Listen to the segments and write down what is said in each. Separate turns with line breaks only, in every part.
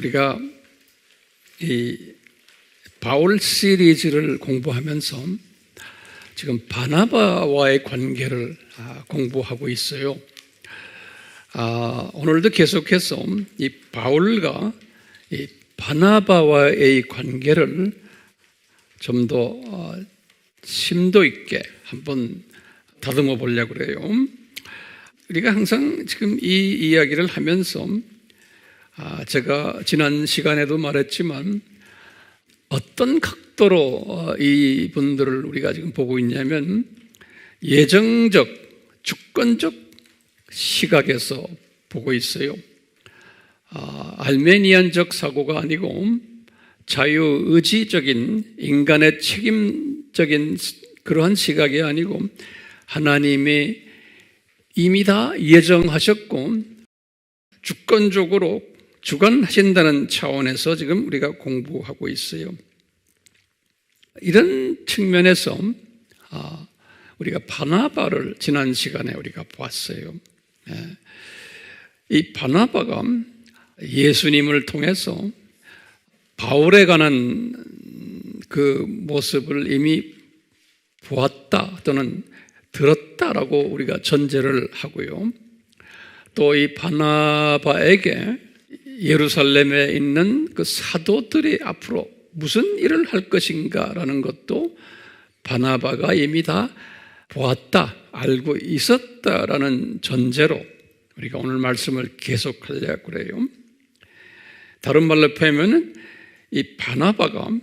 우리가 이 바울 시리즈를 공부하면서 지금 바나바와의 관계를 공부하고 있어요. 오늘도 계속해서 이 바울과 이 바나바와의 관계를 좀 더 심도 있게 한번 다듬어 보려고 그래요. 우리가 항상 지금 이 이야기를 하면서 제가 지난 시간에도 말했지만 어떤 각도로 이분들을 우리가 지금 보고 있냐면 예정적, 주권적 시각에서 보고 있어요. 알메니안적 사고가 아니고 자유의지적인 인간의 책임적인 그러한 시각이 아니고 하나님이 이미 다 예정하셨고 주권적으로 주관하신다는 차원에서 지금 우리가 공부하고 있어요. 이런 측면에서 우리가 바나바를 지난 시간에 우리가 보았어요. 이 바나바가 예수님을 통해서 바울에 관한 그 모습을 이미 보았다 또는 들었다라고 우리가 전제를 하고요. 또 이 바나바에게 예루살렘에 있는 그 사도들이 앞으로 무슨 일을 할 것인가라는 것도 바나바가 이미 다 보았다, 알고 있었다라는 전제로 우리가 오늘 말씀을 계속하려고 그래요. 다른 말로 표현하면 이 바나바가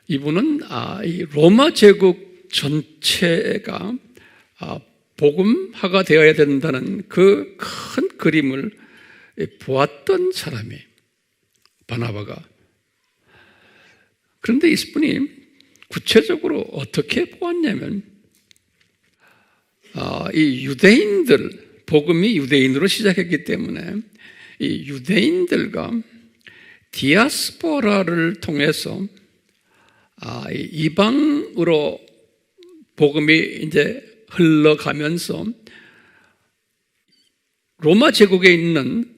이분은 이 로마 제국 전체가 복음화가 되어야 된다는 그 큰 그림을 보았던 사람이 바나바가. 그런데 이분이 구체적으로 어떻게 보았냐면 이 유대인들, 복음이 유대인으로 시작했기 때문에 이 유대인들과 디아스포라를 통해서 이방으로 복음이 이제 흘러가면서 로마 제국에 있는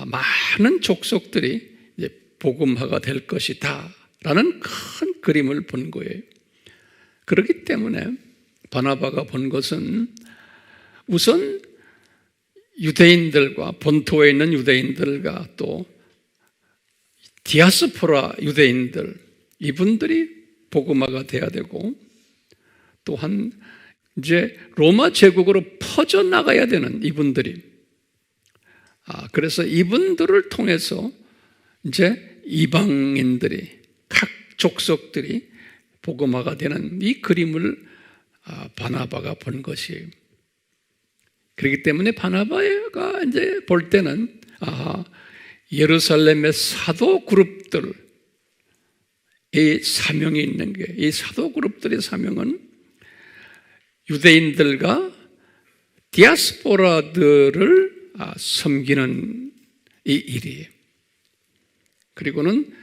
많은 족속들이 이제 복음화가 될 것이다 라는 큰 그림을 본 거예요. 그렇기 때문에 바나바가 본 것은 우선 유대인들과 본토에 있는 유대인들과 또 디아스포라 유대인들, 이분들이 복음화가 돼야 되고 또한 이제 로마 제국으로 퍼져나가야 되는 이분들이, 그래서 이분들을 통해서 이제 이방인들이, 각 족속들이 복음화가 되는 이 그림을 바나바가 본 것이에요. 그렇기 때문에 바나바가 이제 볼 때는 예루살렘의 사도 그룹들, 이 사명이 있는 게, 이 사도 그룹들의 사명은 유대인들과 디아스포라들을 섬기는 이 일이에요. 그리고는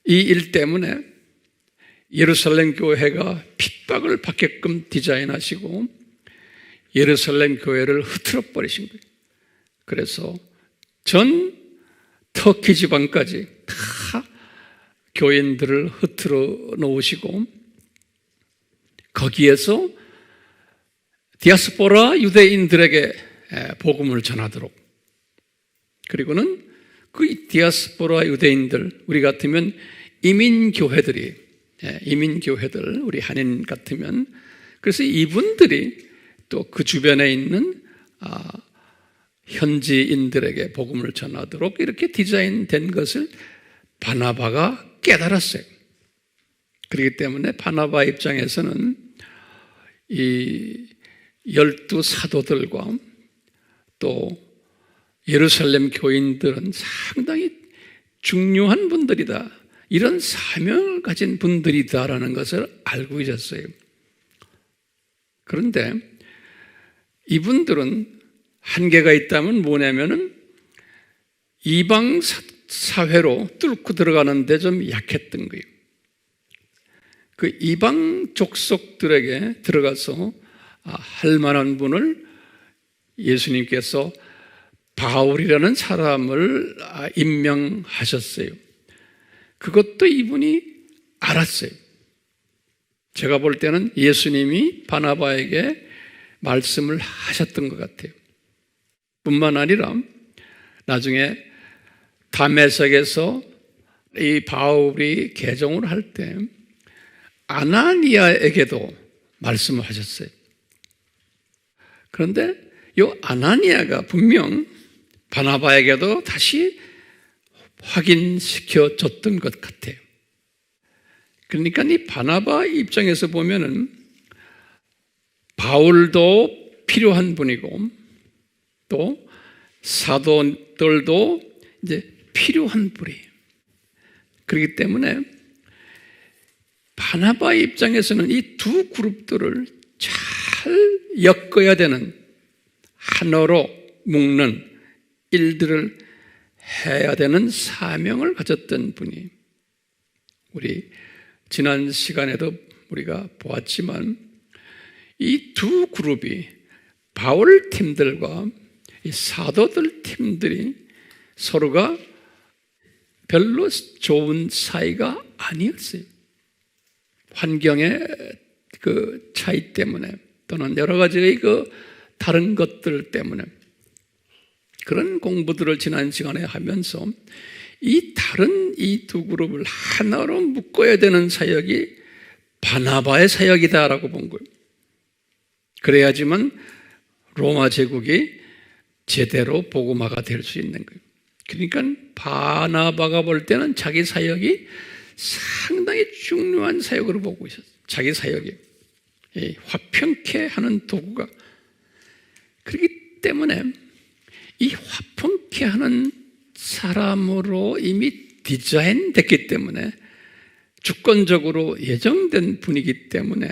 이 일 때문에 예루살렘 교회가 핍박을 받게끔 디자인하시고 예루살렘 교회를 흐트러 버리신 거예요. 그래서 전 터키 지방까지 다 교인들을 흐트러 놓으시고 거기에서 디아스포라 유대인들에게 복음을 전하도록, 그리고는 그 디아스포라 유대인들, 우리 같으면 이민교회들, 우리 한인 같으면, 그래서 이분들이 또 그 주변에 있는 현지인들에게 복음을 전하도록 이렇게 디자인된 것을 바나바가 깨달았어요. 그렇기 때문에 바나바 입장에서는 이 12 사도들과 또 예루살렘 교인들은 상당히 중요한 분들이다, 이런 사명을 가진 분들이다라는 것을 알고 있었어요. 그런데 이분들은 한계가 있다면 뭐냐면은 이방 사회로 뚫고 들어가는데 좀 약했던 거예요. 그 이방 족속들에게 들어가서 할 만한 분을 예수님께서 바울이라는 사람을 임명하셨어요. 그것도 이분이 알았어요. 제가 볼 때는 예수님이 바나바에게 말씀을 하셨던 것 같아요. 뿐만 아니라 나중에 다메섹에서 이 바울이 개종을 할 때 아나니아에게도 말씀을 하셨어요. 그런데 이 아나니아가 분명 바나바에게도 다시 확인시켜 줬던 것 같아요. 그러니까 이 바나바 입장에서 보면은 바울도 필요한 분이고 또 사도들도 이제 필요한 분이에요. 그렇기 때문에 바나바 입장에서는 이 두 그룹들을 잘 엮어야 되는, 하나로 묶는 일들을 해야 되는 사명을 가졌던 분이, 우리 지난 시간에도 우리가 보았지만 이 두 그룹이 바울 팀들과 이 사도들 팀들이 서로가 별로 좋은 사이가 아니었어요. 환경의 그 차이 때문에 또는 여러 가지의 그 다른 것들 때문에 그런 공부들을 지난 시간에 하면서 이 다른 이 두 그룹을 하나로 묶어야 되는 사역이 바나바의 사역이다라고 본 거예요. 그래야지만 로마 제국이 제대로 복음화가 될 수 있는 거예요. 그러니까 바나바가 볼 때는 자기 사역이 상당히 중요한 사역으로 보고 있었어요. 자기 사역이 화평케 하는 도구가. 그렇기 때문에 이 화평케 하는 사람으로 이미 디자인됐기 때문에, 주권적으로 예정된 분이기 때문에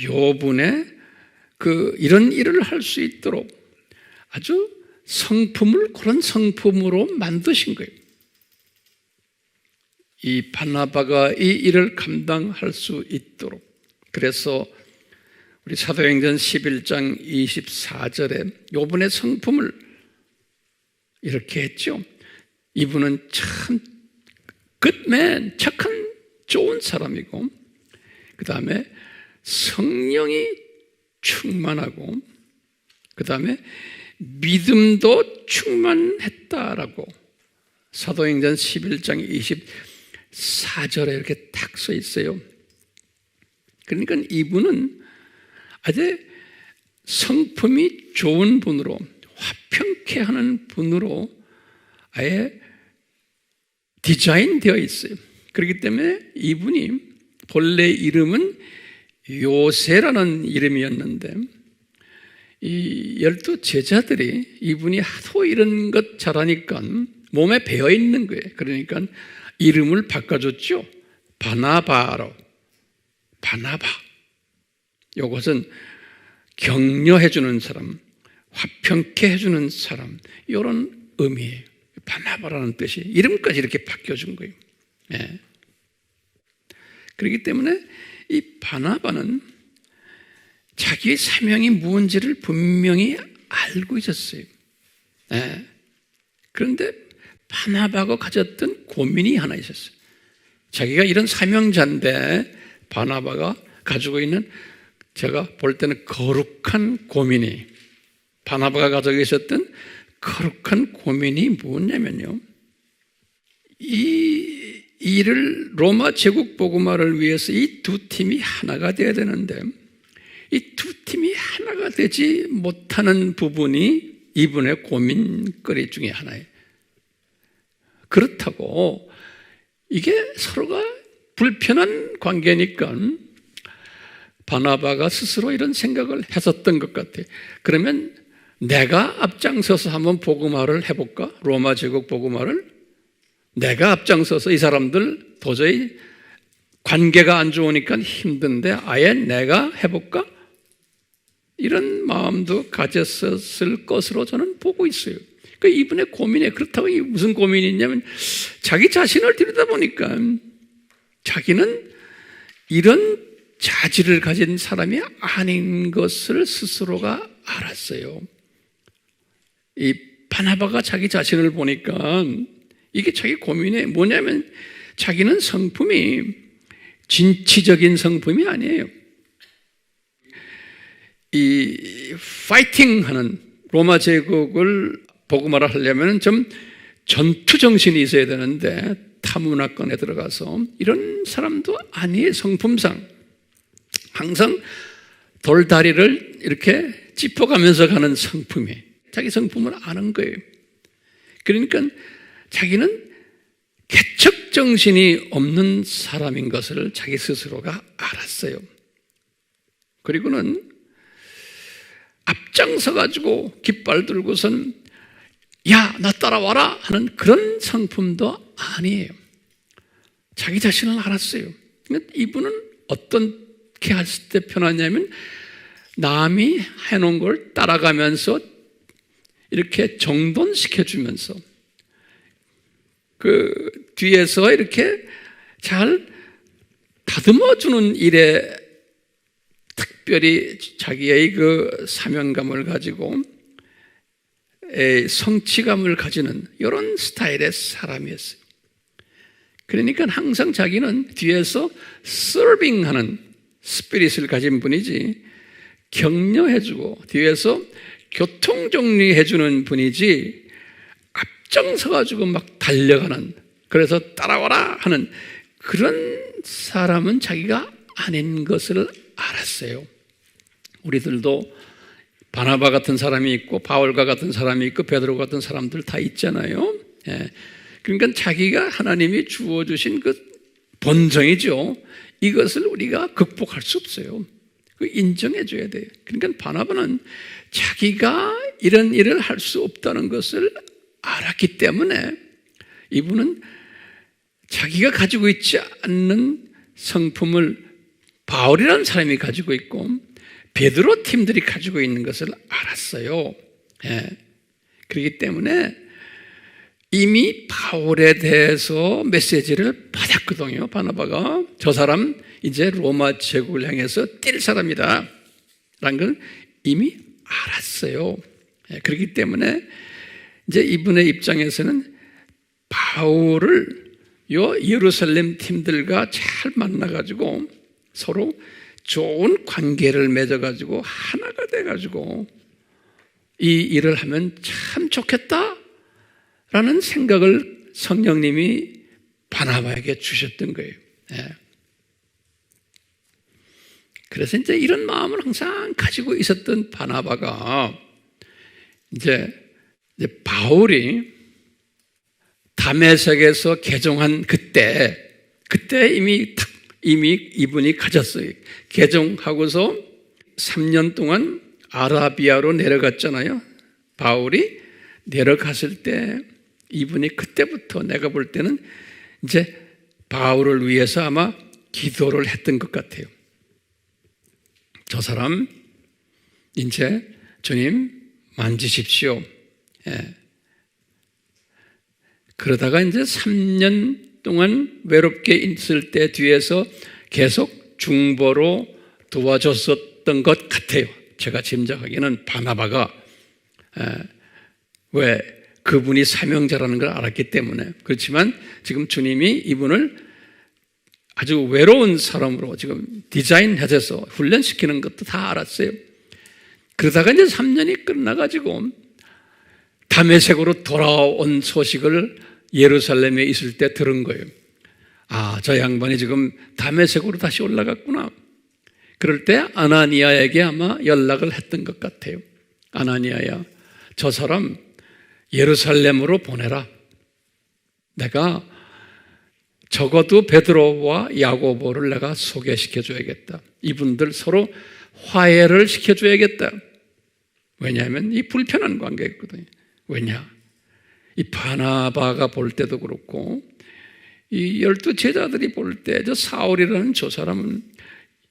요분의 이런 일을 할 수 있도록 아주 성품을 그런 성품으로 만드신 거예요. 이 바나바가 이 일을 감당할 수 있도록. 그래서 우리 사도행전 11장 24절에 요분의 성품을 이렇게 했죠. 이분은 참 굿맨, 착한 좋은 사람이고, 그 다음에 성령이 충만하고, 그 다음에 믿음도 충만했다라고 사도행전 11장 24절에 이렇게 딱 써 있어요. 그러니까 이분은 아주 성품이 좋은 분으로, 화평케 하는 분으로 아예 디자인되어 있어요. 그렇기 때문에 이분이 본래 이름은 요새라는 이름이었는데 이 12 제자들이 이분이 하도 이런 것 잘하니까 몸에 배어 있는 거예요. 그러니까 이름을 바꿔줬죠. 바나바로. 바나바. 이것은 격려해주는 사람, 화평케 해주는 사람, 이런 의미예요. 바나바라는 뜻이 이름까지 이렇게 바뀌어준 거예요. 네. 그렇기 때문에 이 바나바는 자기의 사명이 무언지를 분명히 알고 있었어요. 네. 그런데 바나바가 가졌던 고민이 하나 있었어요. 자기가 이런 사명자인데 바나바가 가지고 있는, 제가 볼 때는 거룩한 고민이, 바나바가 가지고 있었던 거룩한 고민이 뭐냐면요, 이 일을 로마 제국 복음화를 위해서 이 두 팀이 하나가 돼야 되는데 이 두 팀이 하나가 되지 못하는 부분이 이분의 고민거리 중에 하나예요. 그렇다고 이게 서로가 불편한 관계니까 바나바가 스스로 이런 생각을 했었던 것 같아요. 그러면 내가 앞장서서 한번 복음화를 해볼까? 로마 제국 복음화를 내가 앞장서서, 이 사람들 도저히 관계가 안 좋으니까 힘든데 아예 내가 해볼까? 이런 마음도 가졌었을 것으로 저는 보고 있어요. 그러니까 이분의 고민에, 그렇다고 무슨 고민이 있냐면 자기 자신을 들여다보니까 자기는 이런 자질을 가진 사람이 아닌 것을 스스로가 알았어요. 이 바나바가 자기 자신을 보니까 이게 자기 고민이 뭐냐면 자기는 성품이 진취적인 성품이 아니에요. 이 파이팅하는 로마 제국을 복음화를 하려면 좀 전투 정신이 있어야 되는데 타문화권에 들어가서 이런 사람도 아니에요. 성품상 항상 돌다리를 이렇게 짚어가면서 가는 성품이 자기 성품을 아는 거예요. 그러니까 자기는 개척 정신이 없는 사람인 것을 자기 스스로가 알았어요. 그리고는 앞장서 가지고 깃발 들고선 야, 나 따라와라 하는 그런 성품도 아니에요. 자기 자신을 알았어요. 그러니까 이분은 어떻게 했을 때 편하냐면 남이 해놓은 걸 따라가면서 이렇게 정돈시켜주면서 그 뒤에서 이렇게 잘 다듬어주는 일에 특별히 자기의 그 사명감을 가지고 성취감을 가지는 이런 스타일의 사람이었어요. 그러니까 항상 자기는 뒤에서 서빙하는 스피릿을 가진 분이지 격려해주고 뒤에서 교통정리해주는 분이지 앞장서가지고 막 달려가는 그래서 따라와라 하는 그런 사람은 자기가 아닌 것을 알았어요. 우리들도 바나바 같은 사람이 있고 바울과 같은 사람이 있고 베드로 같은 사람들 다 있잖아요. 예. 그러니까 자기가 하나님이 주어주신 그 본성이죠. 이것을 우리가 극복할 수 없어요. 인정해 줘야 돼요. 그러니까 바나바는 자기가 이런 일을 할 수 없다는 것을 알았기 때문에 이분은 자기가 가지고 있지 않는 성품을 바울이라는 사람이 가지고 있고 베드로 팀들이 가지고 있는 것을 알았어요. 예. 그렇기 때문에 이미 바울에 대해서 메시지를 받았거든요. 바나바가 저 사람 이제 로마 제국을 향해서 뛸 사람이다 라는 걸 이미 알았어요. 예. 그렇기 때문에 이제 이분의 입장에서는 바울을 예루살렘 팀들과 잘 만나가지고 서로 좋은 관계를 맺어가지고 하나가 돼가지고 이 일을 하면 참 좋겠다라는 생각을 성령님이 바나바에게 주셨던 거예요. 예. 그래서 이제 이런 마음을 항상 가지고 있었던 바나바가 이제 바울이 다메섹에서 개종한 그때 이미 이분이 가졌어요. 개종하고서 3년 동안 아라비아로 내려갔잖아요. 바울이 내려갔을 때 이분이 그때부터 내가 볼 때는 이제 바울을 위해서 아마 기도를 했던 것 같아요. 저 사람 이제 주님 만지십시오. 예. 그러다가 이제 3년 동안 외롭게 있을 때 뒤에서 계속 중보로 도와줬었던 것 같아요. 제가 짐작하기에는 바나바가 왜 그분이 사명자라는 걸 알았기 때문에. 그렇지만 지금 주님이 이분을 아주 외로운 사람으로 지금 디자인해서 훈련시키는 것도 다 알았어요. 그러다가 이제 3년이 끝나가지고 다메섹으로 돌아온 소식을 예루살렘에 있을 때 들은 거예요. 아, 저 양반이 지금 다메섹으로 다시 올라갔구나. 그럴 때 아나니아에게 아마 연락을 했던 것 같아요. 아나니아야, 저 사람 예루살렘으로 보내라. 내가 적어도 베드로와 야고보를 내가 소개시켜줘야겠다. 이분들 서로 화해를 시켜줘야겠다. 왜냐하면 이 불편한 관계였거든요. 왜냐? 이 바나바가 볼 때도 그렇고 이 12 제자들이 볼 때 저 사울이라는 저 사람은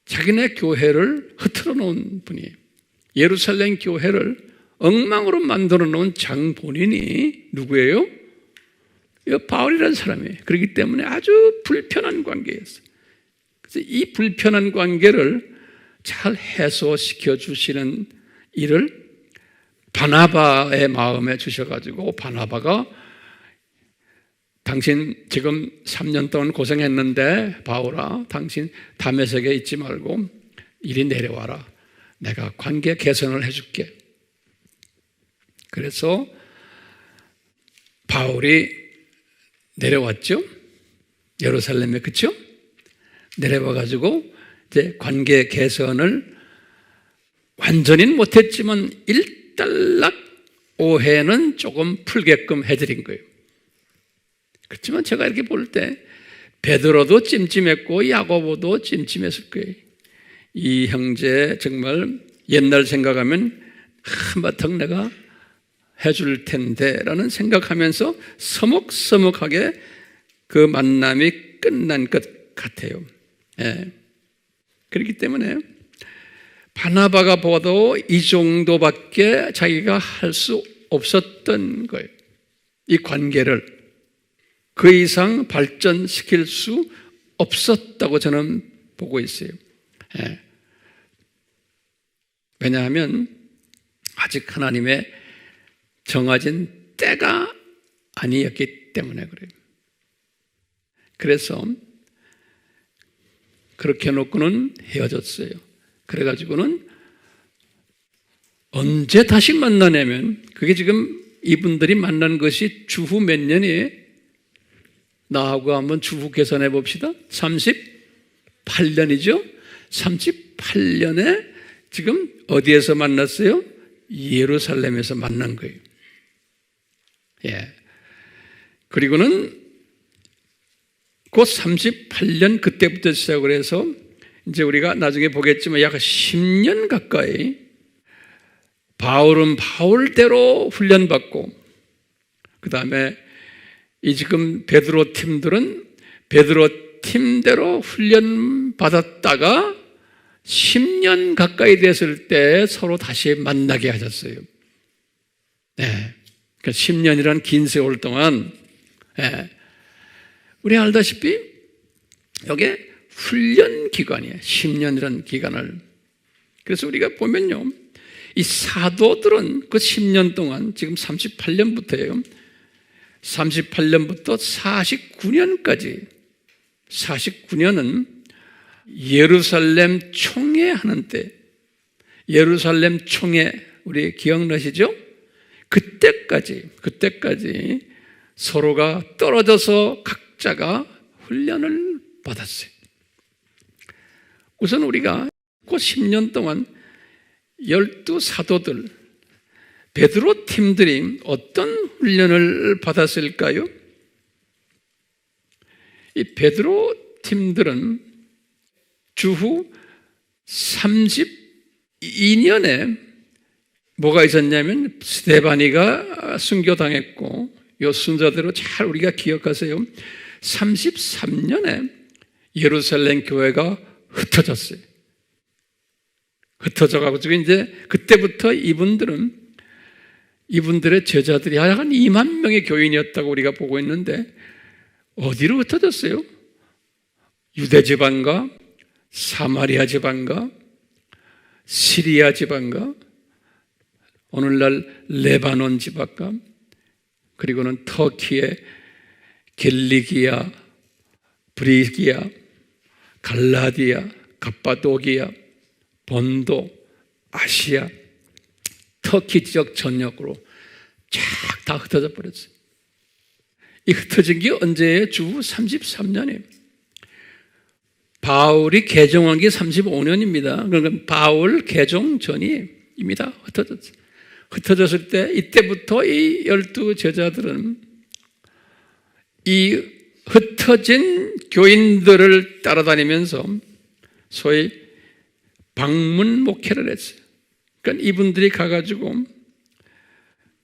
자기네 교회를 흐트러 놓은 분이에요. 예루살렘 교회를 엉망으로 만들어 놓은 장본인이 누구예요? 바울이라는 사람이에요. 그렇기 때문에 아주 불편한 관계였어요. 그래서 이 불편한 관계를 잘 해소시켜 주시는 일을 바나바의 마음에 주셔가지고 바나바가 당신 지금 3년 동안 고생했는데 바울아, 당신 다메섹에 있지 말고 이리 내려와라. 내가 관계 개선을 해줄게. 그래서 바울이 내려왔죠. 예루살렘에, 그렇죠? 내려와가지고 이제 관계 개선을 완전히는 못했지만 일단락 오해는 조금 풀게끔 해드린 거예요. 그렇지만 제가 이렇게 볼 때 베드로도 찜찜했고 야고보도 찜찜했을 거예요. 이 형제 정말 옛날 생각하면 한바탕 내가 해줄 텐데 라는 생각하면서 서먹서먹하게 그 만남이 끝난 것 같아요. 예. 그렇기 때문에 바나바가 봐도 이 정도밖에 자기가 할 수 없었던 거예요. 이 관계를 그 이상 발전시킬 수 없었다고 저는 보고 있어요. 예. 왜냐하면 아직 하나님의 정해진 때가 아니었기 때문에 그래요. 그래서 그렇게 놓고는 헤어졌어요. 그래가지고는 언제 다시 만나냐면 그게 지금 이분들이 만난 것이 주후 몇 년이에요? 나하고 한번 주후 계산해 봅시다. 38년이죠? 38년에 지금 어디에서 만났어요? 예루살렘에서 만난 거예요. 예. 그리고는 곧 38년 그때부터 시작을 해서 이제 우리가 나중에 보겠지만 약 10년 가까이 바울은 바울대로 훈련받고 그 다음에 이 지금 베드로 팀들은 베드로 팀대로 훈련받았다가 10년 가까이 됐을 때 서로 다시 만나게 하셨어요. 네. 그러니까 10년이란 긴 세월 동안 네. 우리 알다시피 이게 훈련 기간이에요. 10년이라는 기간을. 그래서 우리가 보면요. 이 사도들은 그 10년 동안 지금 38년부터예요. 38년부터 49년까지 49년은 예루살렘 총회하는 때 예루살렘 총회 우리 기억나시죠? 그때까지 서로가 떨어져서 각자가 훈련을 받았어요. 우선 우리가 그 10년 동안 12사도들 베드로 팀들이 어떤 훈련을 받았을까요? 이 베드로 팀들은 주후 32년에 뭐가 있었냐면 스데바니가 순교당했고 요 순서대로 잘 우리가 기억하세요. 33년에 예루살렘 교회가 흩어졌어요. 흩어져가지고 이제 그때부터 이분들의 제자들이 한 2만 명의 교인이었다고 우리가 보고 있는데 어디로 흩어졌어요? 유대 지방과 사마리아 지방과 시리아 지방과 오늘날 레바논 지방과 그리고는 터키의 길리기아, 브리기아, 갈라디아, 갑바도기아, 본도, 아시아, 터키 지역 전역으로 쫙 다 흩어져 버렸어요. 이 흩어진 게 언제예요? 주후 33년이에요. 바울이 개종한 게 35년입니다. 그러니까 바울 개종 전입니다. 흩어졌어요. 흩어졌을 때 이때부터 이 12 제자들은 이 흩어진 교인들을 따라다니면서 소위 방문 목회를 했어요. 그러니까 이분들이 가가지고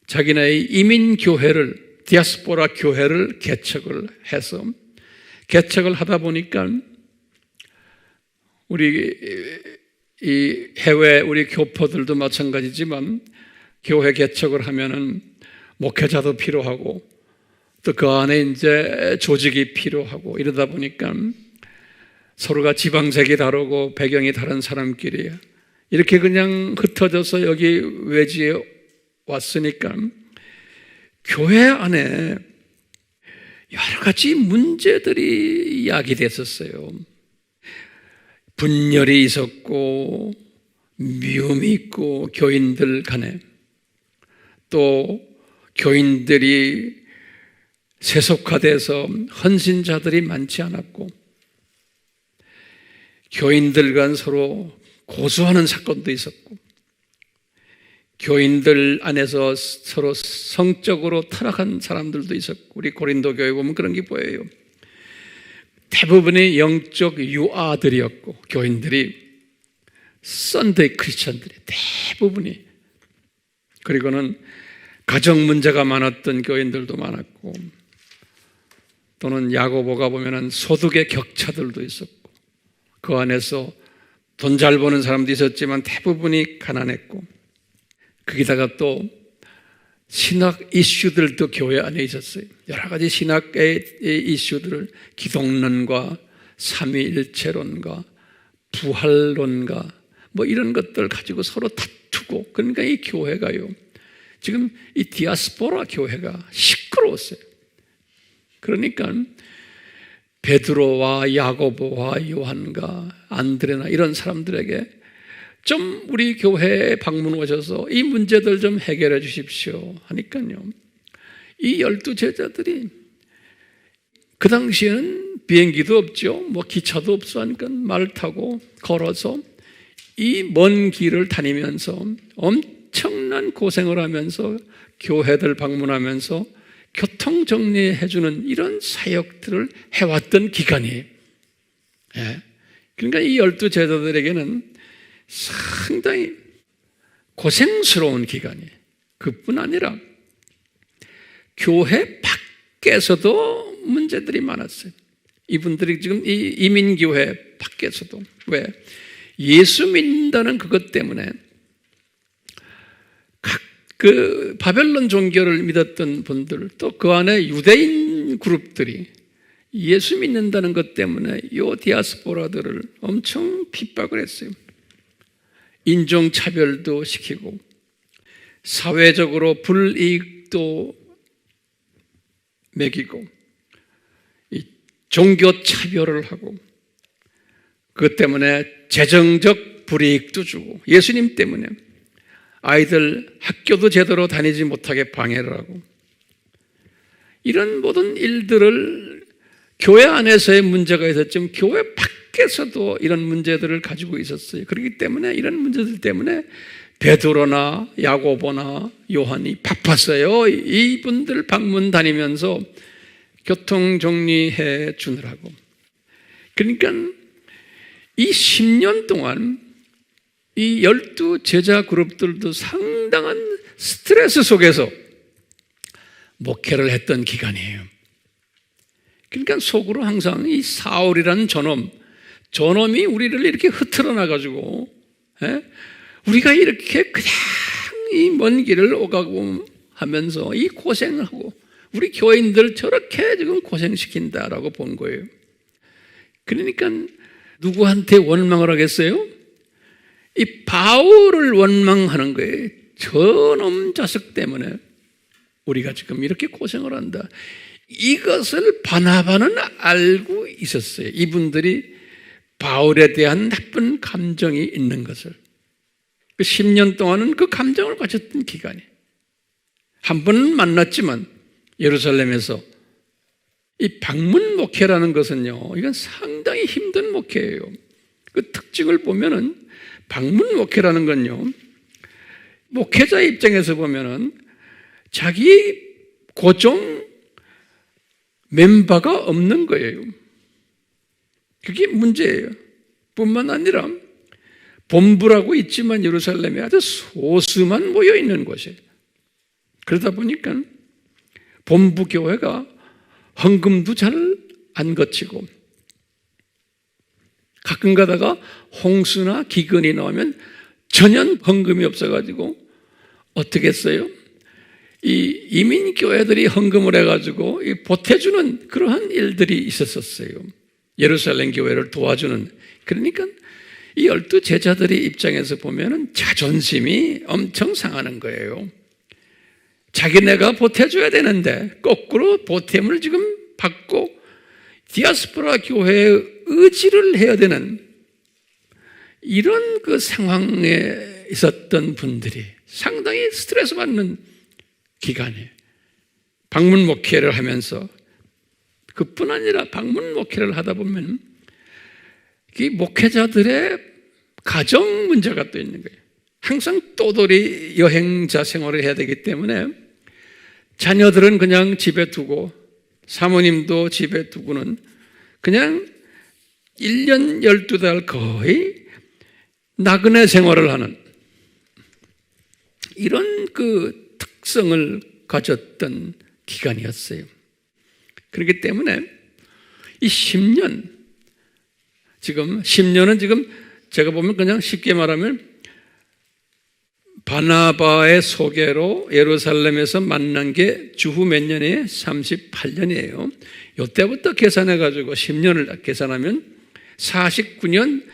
자기네의 이민교회를 디아스포라 교회를 개척을 해서 개척을 하다 보니까 우리 이 해외 우리 교포들도 마찬가지지만 교회 개척을 하면은 목회자도 필요하고 또 그 안에 이제 조직이 필요하고 이러다 보니까 서로가 지방색이 다르고 배경이 다른 사람끼리 이렇게 그냥 흩어져서 여기 외지에 왔으니까 교회 안에 여러 가지 문제들이 야기됐었어요. 분열이 있었고 미움이 있고 교인들 간에, 또 교인들이 세속화돼서 헌신자들이 많지 않았고, 교인들 간 서로 고소하는 사건도 있었고, 교인들 안에서 서로 성적으로 타락한 사람들도 있었고, 우리 고린도 교회 보면 그런 게 보여요. 대부분의 영적 유아들이었고, 교인들이 썬데이 크리스천들이 대부분이, 그리고는 가정 문제가 많았던 교인들도 많았고, 또는 야고보가 보면은 소득의 격차들도 있었고, 그 안에서 돈 잘 버는 사람도 있었지만 대부분이 가난했고, 거기다가 또 신학 이슈들도 교회 안에 있었어요. 여러 가지 신학의 이슈들을, 기독론과 삼위일체론과 부활론과 뭐 이런 것들 가지고 서로 다투고, 그러니까 이 교회가요, 지금 이 디아스포라 교회가 시끄러웠어요. 그러니까 베드로와 야고보와 요한과 안드레나 이런 사람들에게 좀 우리 교회에 방문 오셔서 이 문제들 좀 해결해 주십시오 하니까요, 이 12 제자들이, 그 당시에는 비행기도 없죠, 뭐 기차도 없어 하니까 말 타고 걸어서 이 먼 길을 다니면서 엄청난 고생을 하면서 교회들 방문하면서 교통 정리해 주는 이런 사역들을 해왔던 기간이에요. 그러니까 이 12 제자들에게는 상당히 고생스러운 기간이에요. 그뿐 아니라 교회 밖에서도 문제들이 많았어요. 이분들이 지금 이 이민교회 밖에서도, 왜? 예수 믿는다는 그것 때문에 그 바벨론 종교를 믿었던 분들, 또 그 안에 유대인 그룹들이 예수 믿는다는 것 때문에 이 디아스포라들을 엄청 핍박을 했어요. 인종차별도 시키고, 사회적으로 불이익도 매기고, 이 종교차별을 하고, 그것 때문에 재정적 불이익도 주고, 예수님 때문에 아이들 학교도 제대로 다니지 못하게 방해를 하고, 이런 모든 일들을 교회 안에서의 문제가 있었지만 교회 밖에서도 이런 문제들을 가지고 있었어요. 그렇기 때문에 이런 문제들 때문에 베드로나 야고보나 요한이 바빴어요. 이분들 방문 다니면서 교통 정리해 주느라고. 그러니까 이 10년 동안 이 12 제자 그룹들도 상당한 스트레스 속에서 목회를 했던 기간이에요. 그러니까 속으로 항상 이 사울이라는 저놈이 우리를 이렇게 흐트러 놔가지고, 우리가 이렇게 그냥 이 먼 길을 오가고 하면서 이 고생하고 우리 교인들 저렇게 지금 고생시킨다라고 본 거예요. 그러니까 누구한테 원망을 하겠어요? 이 바울을 원망하는 거예요. 저놈 자식 때문에 우리가 지금 이렇게 고생을 한다. 이것을 바나바는 알고 있었어요. 이분들이 바울에 대한 나쁜 감정이 있는 것을. 10년 동안은 그 감정을 가졌던 기간이. 한 번은 만났지만 예루살렘에서 이 방문 목회라는 것은요, 이건 상당히 힘든 목회예요. 그 특징을 보면은 방문 목회라는 건요, 목회자 입장에서 보면은 자기 고정 멤버가 없는 거예요. 그게 문제예요. 뿐만 아니라 본부라고 있지만 예루살렘에 아주 소수만 모여 있는 곳이에요. 그러다 보니까 본부 교회가 헌금도 잘 안 거치고, 가끔 가다가 홍수나 기근이 나오면 전혀 헌금이 없어가지고 어떻게 했어요? 이 이민교회들이 헌금을 해가지고 보태주는 그러한 일들이 있었어요. 예루살렘 교회를 도와주는. 그러니까 이 12 제자들의 입장에서 보면은 자존심이 엄청 상하는 거예요. 자기네가 보태줘야 되는데 거꾸로 보탬을 지금 받고 디아스포라 교회의 의지를 해야 되는 이런 그 상황에 있었던 분들이 상당히 스트레스 받는 기간이에요. 방문 목회를 하면서 그뿐 아니라 방문 목회를 하다 보면 이 목회자들의 가정 문제가 또 있는 거예요. 항상 또돌이 여행자 생활을 해야 되기 때문에 자녀들은 그냥 집에 두고 사모님도 집에 두고는 그냥 1년 12달 거의 나그네 생활을 하는 이런 그 특성을 가졌던 기간이었어요. 그렇기 때문에 이 10년, 지금 10년은 지금 제가 보면 그냥 쉽게 말하면 바나바의 소개로 예루살렘에서 만난 게 주후 몇 년이에요? 38년이에요. 이때부터 계산해가지고 10년을 계산하면 49년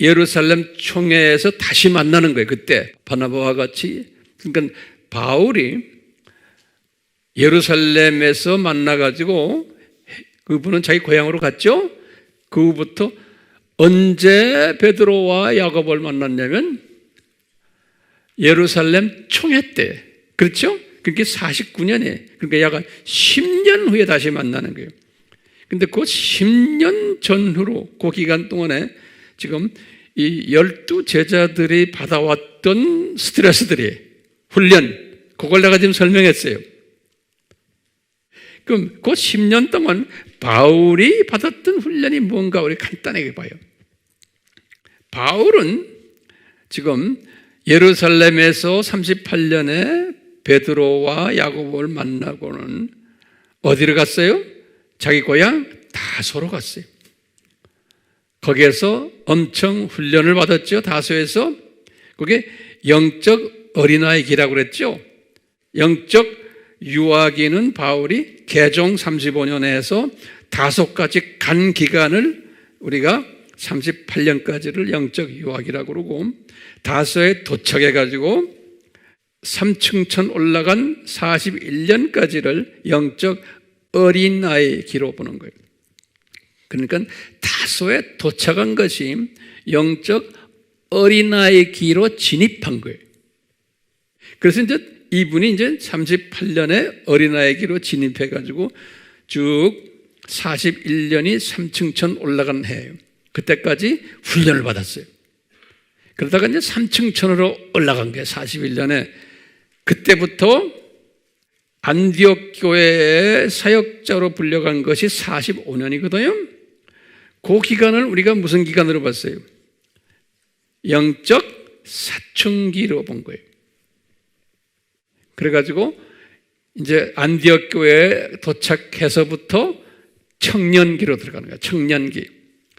예루살렘 총회에서 다시 만나는 거예요. 그때 바나바와 같이. 그러니까 바울이 예루살렘에서 만나가지고 그분은 자기 고향으로 갔죠. 그 후부터 언제 베드로와 야고보를 만났냐면 예루살렘 총회 때. 그렇죠? 그게 49년에, 그러니까 약 10년 후에 다시 만나는 거예요. 근데 그 10년 전후로 그 기간 동안에 지금 이 12제자들이 받아왔던 스트레스들이 훈련, 그걸 내가 지금 설명했어요. 그럼 그 10년 동안 바울이 받았던 훈련이 뭔가 우리 간단하게 봐요. 바울은 지금 예루살렘에서 38년에 베드로와 야고보를 만나고는 어디를 갔어요? 자기 고향 다소로 갔어요. 거기에서 엄청 훈련을 받았죠. 다소에서. 그게 영적 어린아이 기라고 그랬죠. 영적 유아기는 바울이 개종 35년에서 다소까지 간 기간을 우리가 38년까지를 영적 유아기라고 그러고, 다소에 도착해가지고 3층천 올라간 41년까지를 영적 어린아이 기로 보는 거예요. 그러니까 다소에 도착한 것이 영적 어린아이 기로 진입한 거예요. 그래서 이제 이분이 이제 38년에 어린아이 기로 진입해가지고 쭉 41년이 3층천 올라간 해예요. 그때까지 훈련을 받았어요. 그러다가 이제 3층천으로 올라간 게 41년에, 그때부터 안디옥 교회의 사역자로 불려간 것이 45년이거든요. 그 기간을 우리가 무슨 기간으로 봤어요? 영적 사춘기로 본 거예요. 그래가지고 이제 안디옥 교회에 도착해서부터 청년기로 들어가는 거예요.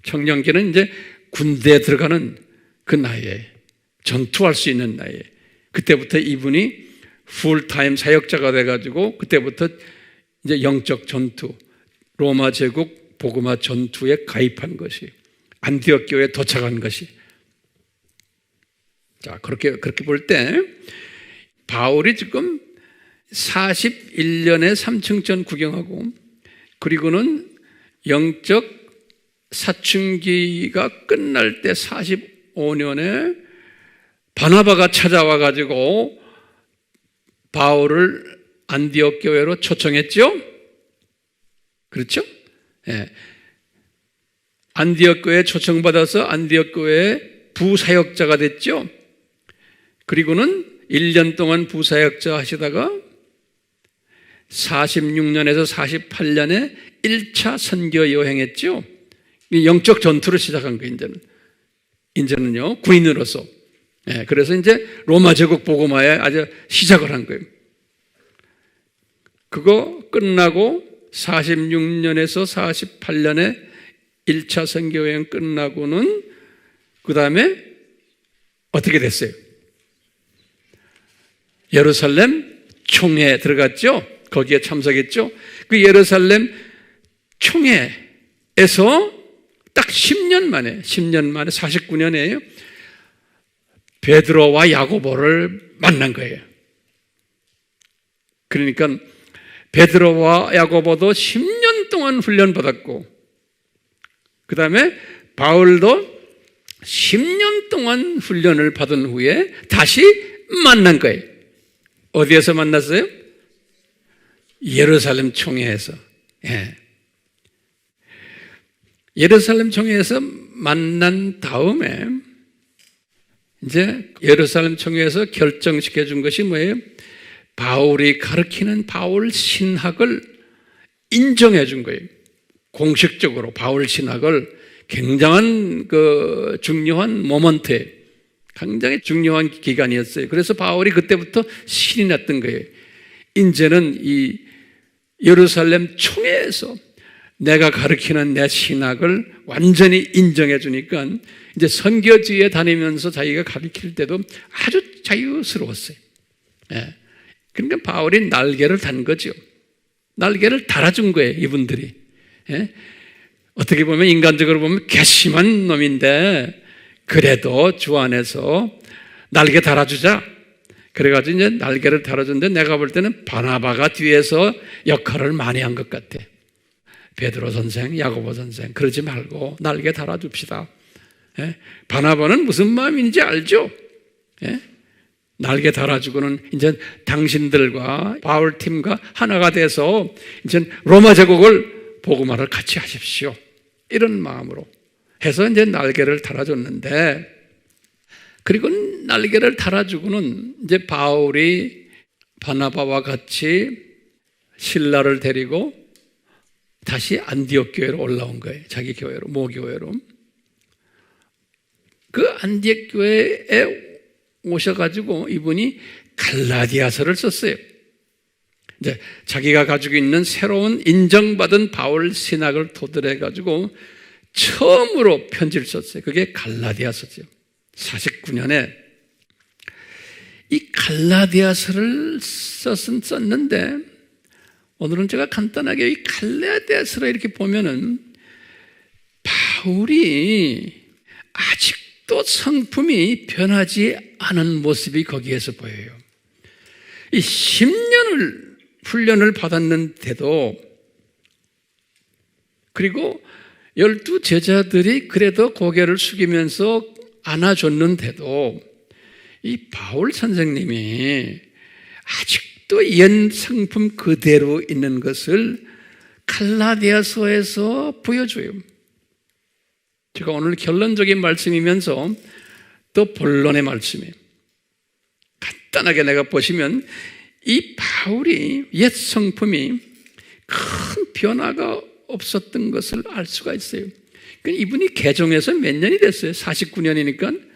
청년기는 이제 군대에 들어가는 그 나이에, 전투할 수 있는 나이에, 그때부터 이분이 풀타임 사역자가 돼가지고 그때부터 이제 영적 전투, 로마 제국 복음화 전투에 가입한 것이, 안디옥 교회에 도착한 것이. 자, 그렇게 볼 때 바울이 지금 41년에 3층천 구경하고, 그리고는 영적 사춘기가 끝날 때 45년에 바나바가 찾아와 가지고 바울을 안디옥 교회로 초청했죠? 그렇죠? 예. 안디옥 교회에 초청받아서 안디옥 교회의 부사역자가 됐죠? 그리고는 1년 동안 부사역자 하시다가 46년에서 48년에 1차 선교 여행했죠? 영적 전투를 시작한 거예요, 이제는요, 군인으로서. 예, 그래서 이제 로마 제국 복음화에 아주 시작을 한 거예요. 그거 끝나고 46년에서 48년에 1차 선교 여행 끝나고는 그 다음에 어떻게 됐어요? 예루살렘 총회에 들어갔죠? 거기에 참석했죠? 그 예루살렘 총회에서 딱 10년 만에 49년이에요. 베드로와 야고보를 만난 거예요. 그러니까 베드로와 야고보도 10년 동안 훈련받았고, 그 다음에 바울도 10년 동안 훈련을 받은 후에 다시 만난 거예요. 어디에서 만났어요? 예루살렘 총회에서. 예. 예루살렘 총회에서 만난 다음에 이제 예루살렘 총회에서 결정시켜 준 것이 뭐예요? 바울이 가르치는 바울 신학을 인정해 준 거예요. 공식적으로 바울 신학을 굉장한 중요한 모먼트에 굉장히 중요한 기간이었어요. 그래서 바울이 그때부터 신이 났던 거예요. 이제는 이 예루살렘 총회에서 내가 가르치는 내 신학을 완전히 인정해 주니까 이제 선교지에 다니면서 자기가 가르칠 때도 아주 자유스러웠어요. 예. 그러니까 바울이 날개를 단 거죠. 날개를 달아준 거예요, 이분들이. 예? 어떻게 보면 인간적으로 보면 괘씸한 놈인데 그래도 주 안에서 날개 달아주자. 그래가지고 이제 날개를 달아줬는데 내가 볼 때는 바나바가 뒤에서 역할을 많이 한 것 같아. 베드로 선생, 야고보 선생, 그러지 말고 날개 달아줍시다. 예? 바나바는 무슨 마음인지 알죠? 예? 날개 달아주고는 이제 당신들과 바울 팀과 하나가 돼서 이제 로마 제국을 복음화를 같이 하십시오. 이런 마음으로 해서 이제 날개를 달아줬는데, 그리고 날개를 달아주고는 이제 바울이 바나바와 같이 신라를 데리고 다시 안디옥 교회로 올라온 거예요. 자기 교회로, 모교회로. 그 안디옥 교회에 오셔가지고 이분이 갈라디아서를 썼어요. 이제 자기가 가지고 있는 새로운 인정받은 바울 신학을 토대해가지고 처음으로 편지를 썼어요. 그게 갈라디아서죠. 49년에 이 갈라디아서를 썼는데, 오늘은 제가 간단하게 이 갈라디아서를 이렇게 보면은 바울이 아직도 성품이 변하지 않은 모습이 거기에서 보여요. 이 10년을 훈련을 받았는데도, 그리고 12 제자들이 그래도 고개를 숙이면서 안아줬는데도 이 바울 선생님이 아직도 옛 성품 그대로 있는 것을 갈라디아서에서 보여줘요. 제가 오늘 결론적인 말씀이면서 또 본론의 말씀이에요. 간단하게 내가 보시면 이 바울이 옛 성품이 큰 변화가 없었던 것을 알 수가 있어요. 이분이 개종해서 몇 년이 됐어요? 49년이니까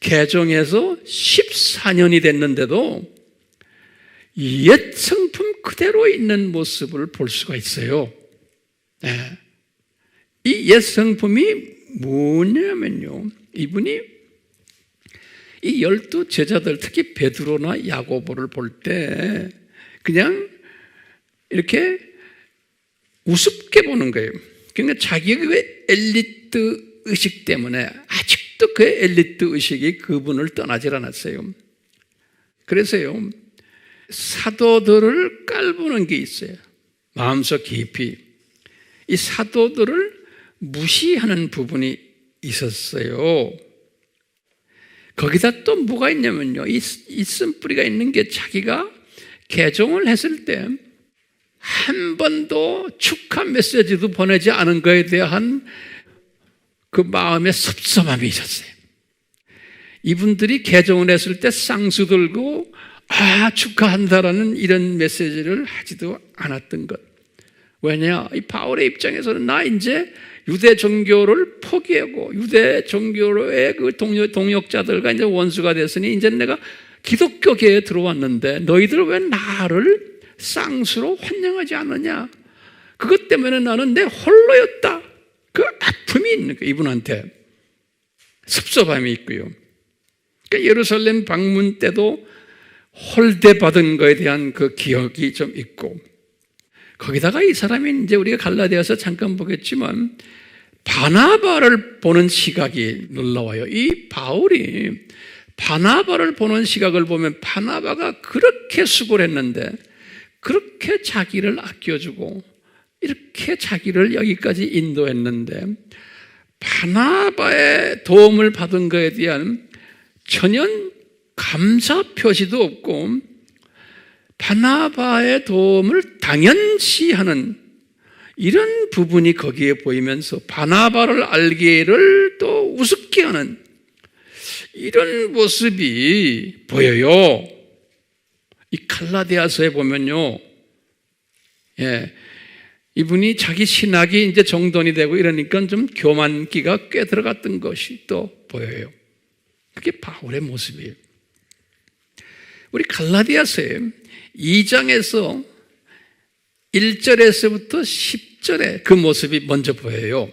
개종해서 14년이 됐는데도 옛 성품 그대로 있는 모습을 볼 수가 있어요. 네. 이 옛 성품이 뭐냐면요, 이분이 이 12 제자들, 특히 베드로나 야고보를 볼 때 그냥 이렇게 우습게 보는 거예요. 그러니까 자기의 그 엘리트 의식 때문에 아직도 그 엘리트 의식이 그분을 떠나질 않았어요. 그래서요, 사도들을 깔보는 게 있어요. 마음속 깊이 이 사도들을 무시하는 부분이 있었어요. 거기다 또 뭐가 있냐면요, 이 쓴뿌리가 있는 게 자기가 개종을 했을 때 한 번도 축하 메시지도 보내지 않은 것에 대한 그 마음의 섭섭함이 있었어요. 이분들이 개종을 했을 때 쌍수 들고 축하한다라는 이런 메시지를 하지도 않았던 것. 왜냐? 이 바울의 입장에서는 나 이제 유대 종교를 포기하고 유대 종교의 그 동역자들과 이제 원수가 됐으니 이제 내가 기독교계에 들어왔는데 너희들 왜 나를 쌍수로 환영하지 않느냐? 그것 때문에 나는 내 홀로였다. 그 아픔이 있는 거예요. 이분한테 섭섭함이 있고요. 그러니까 예루살렘 방문 때도 홀대받은 것에 대한 그 기억이 좀 있고, 거기다가 이 사람이 이제 우리가 갈라디아서 잠깐 보겠지만 바나바를 보는 시각이 놀라워요. 이 바울이 바나바를 보는 시각을 보면 바나바가 그렇게 수고를 했는데 그렇게 자기를 아껴주고 이렇게 자기를 여기까지 인도했는데 바나바의 도움을 받은 것에 대한 전혀 감사 표시도 없고 바나바의 도움을 당연시하는 이런 부분이 거기에 보이면서 바나바를 알기를 또 우습게 하는 이런 모습이 보여요. 이 갈라디아서에 보면요, 이분이 자기 신학이 이제 정돈이 되고 이러니까 좀 교만기가 꽤 들어갔던 것이 또 보여요. 그게 바울의 모습이에요. 우리 갈라디아서에 2장에서 1절에서부터 10절에 그 모습이 먼저 보여요.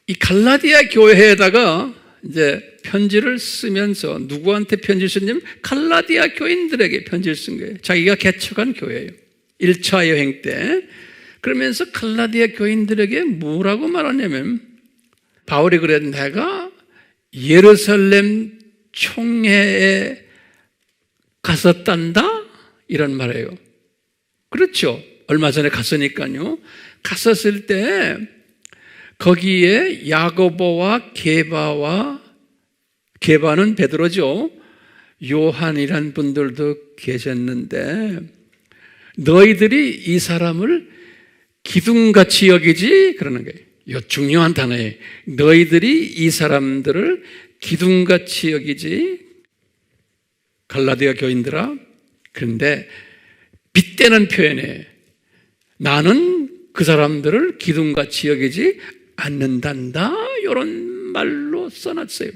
이 갈라디아 교회에다가 이제 편지를 쓰면서 누구한테 편지를 썼냐면 갈라디아 교인들에게 편지를 쓴 거예요. 자기가 개척한 교회예요. 1차 여행 때. 그러면서 갈라디아 교인들에게 뭐라고 말하냐면 바울이 그래, 내가 예루살렘 총회에 갔었단다? 이런 말이에요. 그렇죠. 얼마 전에 갔으니까요. 갔었을 때 거기에 야고보와 게바는 베드로죠. 요한이란 분들도 계셨는데 너희들이 이 사람을 기둥같이 여기지? 그러는 거예요. 이거 중요한 단어예요. 너희들이 이 사람들을 기둥같이 여기지? 갈라디아 교인들아. 그런데 빗대는 표현이에요. 나는 그 사람들을 기둥같이 여기지 않는단다. 이런 말로 써놨어요.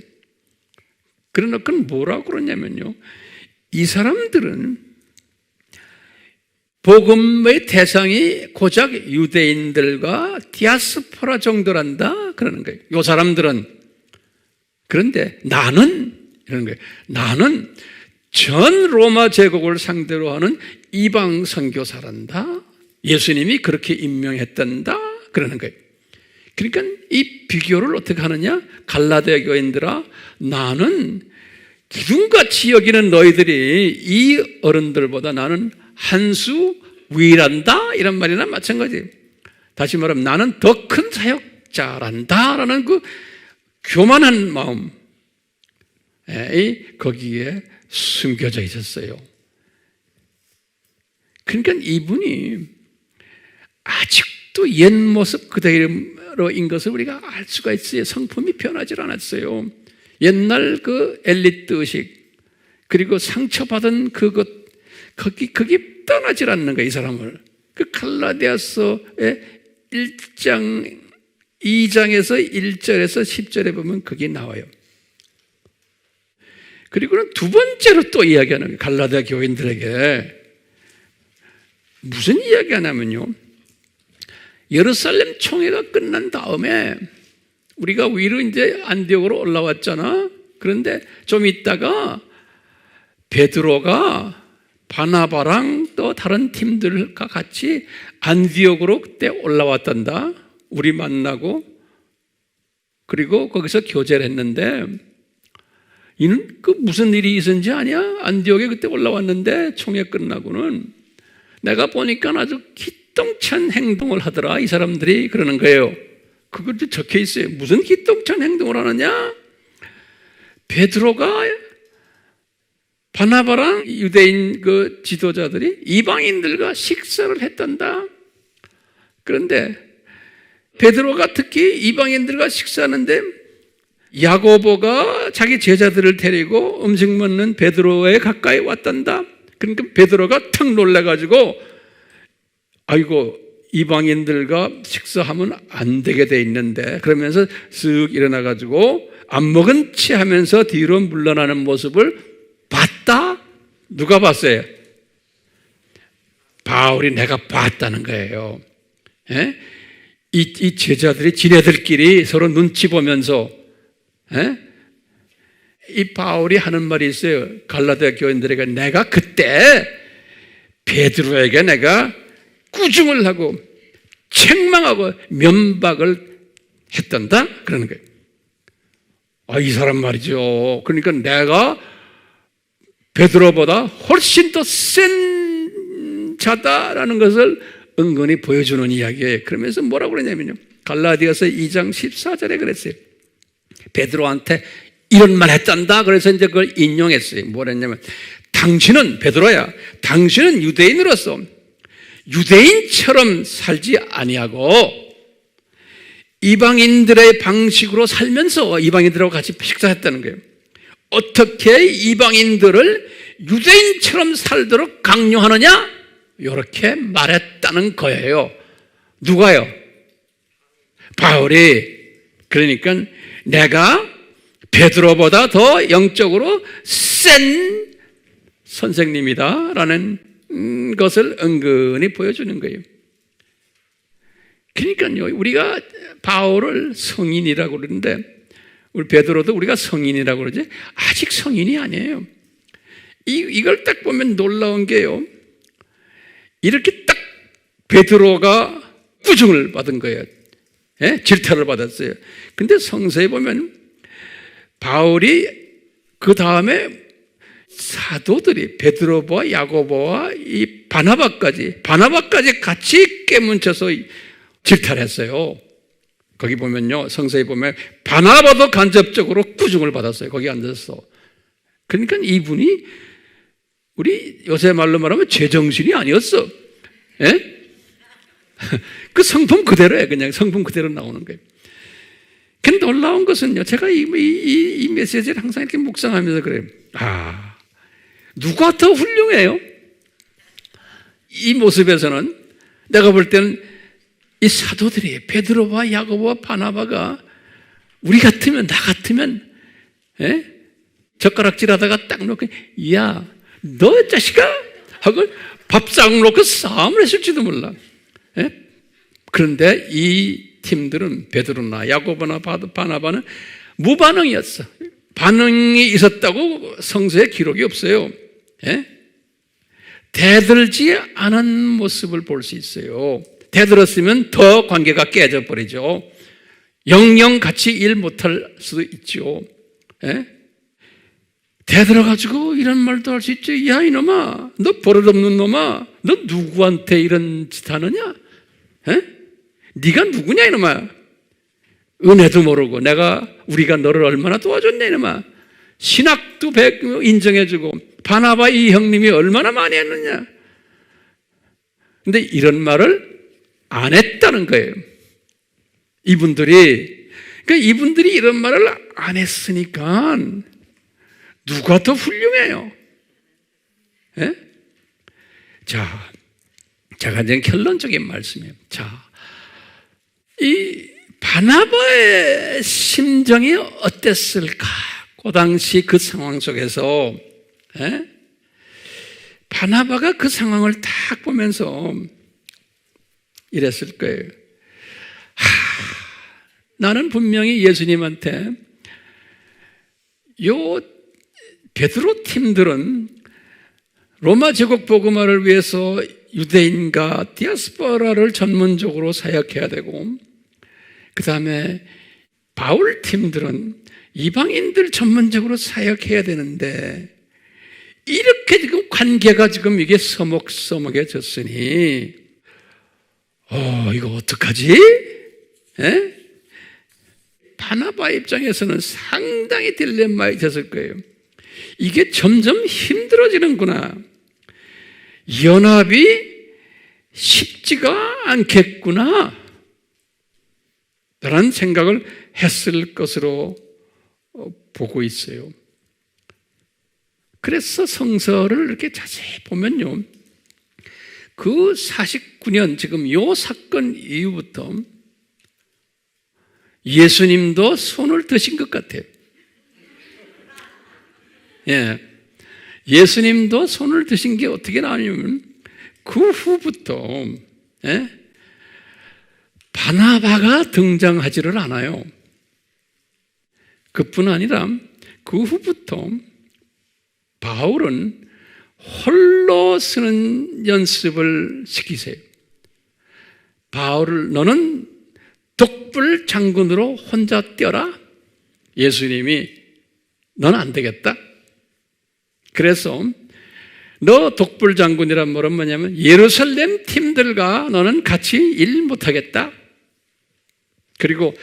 그러니까 뭐라고 그러냐면요, 이 사람들은 복음의 대상이 고작 유대인들과 디아스포라 정도란다 그러는 거예요. 이 사람들은. 그런데 나는 이러는 거예요. 나는 전 로마 제국을 상대로 하는 이방 선교사란다. 예수님이 그렇게 임명했단다 그러는 거예요. 그러니까 이 비교를 어떻게 하느냐? 갈라디아 교인들아, 나는 기둥같이 여기는 너희들이 이 어른들보다 나는 한 수 위란다 이런 말이나 마찬가지예요. 다시 말하면 나는 더 큰 사역자란다 라는 그 교만한 마음이 거기에 숨겨져 있었어요. 그러니까 이분이 아직도 옛 모습 그대로인 것을 우리가 알 수가 있어요. 성품이 변하지 않았어요. 옛날 그 엘리트 의식 그리고 상처받은 그것 거기 떠나질 않는 거예요. 이 사람을. 그 갈라디아서의 1장 2장에서 1절에서 10절에 보면 그게 나와요. 그리고는 두 번째로 또 이야기하는 거예요. 갈라디아 교인들에게 무슨 이야기 하냐면요, 예루살렘 총회가 끝난 다음에 우리가 위로 이제 안디옥으로 올라왔잖아. 그런데 좀 있다가 베드로가 바나바랑 또 다른 팀들과 같이 안디옥으로 그때 올라왔단다. 우리 만나고 그리고 거기서 교제를 했는데 이는 그 무슨 일이 있었는지 아냐? 안디옥에 그때 올라왔는데 총회 끝나고는 내가 보니까 아주 기똥찬 행동을 하더라 이 사람들이 그러는 거예요. 그것도 적혀 있어요. 무슨 기똥찬 행동을 하느냐? 베드로가 바나바랑 유대인 그 지도자들이 이방인들과 식사를 했단다. 그런데 베드로가 특히 이방인들과 식사하는데 야고보가 자기 제자들을 데리고 음식 먹는 베드로에 가까이 왔단다. 그러니까 베드로가 탁 놀라가지고 아이고 이방인들과 식사하면 안 되게 돼 있는데 그러면서 쓱 일어나가지고 안 먹은 채 하면서 뒤로 물러나는 모습을 봤다? 누가 봤어요? 바울이 내가 봤다는 거예요. 예? 이 제자들이 지네들끼리 서로 눈치 보면서 이 바울이 하는 말이 있어요. 갈라디아 교인들에게 내가 그때 베드로에게 내가 꾸중을 하고 책망하고 면박을 했단다? 그러는 거예요. 아, 이 사람 말이죠. 그러니까 내가 베드로보다 훨씬 더 센 자다라는 것을 은근히 보여주는 이야기예요. 그러면서 뭐라고 그러냐면요, 갈라디아서 2장 14절에 그랬어요. 베드로한테 이런 말 했단다. 그래서 이제 그걸 인용했어요. 뭐랬냐면, 당신은, 베드로야, 당신은 유대인으로서 유대인처럼 살지 아니하고 이방인들의 방식으로 살면서 이방인들하고 같이 식사했다는 거예요. 어떻게 이방인들을 유대인처럼 살도록 강요하느냐? 이렇게 말했다는 거예요. 누가요? 바울이. 그러니까 내가 베드로보다 더 영적으로 센 선생님이다 라는 것을 은근히 보여주는 거예요. 그러니까요, 우리가 바울을 성인이라고 그러는데, 우리 베드로도 우리가 성인이라고 그러지, 아직 성인이 아니에요. 이걸 딱 보면 놀라운 게요, 이렇게 딱 베드로가 꾸중을 받은 거예요. 예? 질타를 받았어요. 근데 성서에 보면 바울이 그 다음에 사도들이 베드로와 야고보와 이 바나바까지 같이 깨문쳐서 질타를 했어요. 거기 보면요, 성서에 보면 바나바도 간접적으로 꾸중을 받았어요. 거기 앉아서. 그러니까 이분이 우리 요새 말로 말하면 제정신이 아니었어. 예? 그 성품 그대로예요. 그냥 성품 그대로 나오는 거예요. 근데 놀라운 것은요, 제가 이 메시지를 항상 이렇게 묵상하면서 그래요. 누가 더 훌륭해요? 이 모습에서는 내가 볼 때는 이 사도들이, 베드로와 야고보와 바나바가 우리 같으면, 나 같으면, 예? 젓가락질 하다가 딱 놓고, 야, 너 자식아! 하고 밥상 놓고 싸움을 했을지도 몰라. 예? 그런데 이 팀들은, 베드로나 야고보나 바나바는 무반응이었어. 반응이 있었다고 성서에 기록이 없어요. 예? 대들지 않은 모습을 볼 수 있어요. 대들었으면 더 관계가 깨져버리죠. 영영 같이 일 못할 수도 있죠. 예? 대들어가지고 이런 말도 할 수 있죠. 야, 이놈아, 너 버릇없는 놈아, 너 누구한테 이런 짓 하느냐? 예? 네가 누구냐, 이놈아? 은혜도 모르고 우리가 너를 얼마나 도와줬냐, 이놈아? 신학도 인정해주고 바나바 이 형님이 얼마나 많이 했느냐? 근데 이런 말을 안 했다는 거예요. 이분들이 이런 말을 안 했으니까 누가 더 훌륭해요? 예? 자, 제가 이제 결론적인 말씀이에요. 자, 이 바나바의 심정이 어땠을까? 그 당시 그 상황 속에서, 예? 바나바가 그 상황을 딱 보면서 이랬을 거예요. 나는 분명히 예수님한테 요 베드로 팀들은 로마 제국 복음화를 위해서 유대인과 디아스포라를 전문적으로 사역해야 되고, 그 다음에 바울 팀들은 이방인들 전문적으로 사역해야 되는데, 이렇게 지금 관계가 지금 이게 서먹서먹해졌으니 이거 어떡하지? 에? 바나바 입장에서는 상당히 딜레마에 졌을 거예요. 이게 점점 힘들어지는구나. 연합이 쉽지가 않겠구나 라는 생각을 했을 것으로 보고 있어요. 그래서 성서를 이렇게 자세히 보면요, 그 49년 지금 요 사건 이후부터 예수님도 손을 드신 것 같아요. 예, 예수님도 손을 드신 게 어떻게 나오냐면 그 후부터, 예? 바나바가 등장하지를 않아요. 그뿐 아니라 그 후부터 바울은 홀로 쓰는 연습을 시키세요. 바울을 너는 독불 장군으로 혼자 뛰어라. 예수님이 너는 안 되겠다. 그래서 너 독불장군이란 말은 뭐냐면 예루살렘 팀들과 너는 같이 일 못하겠다. 그리고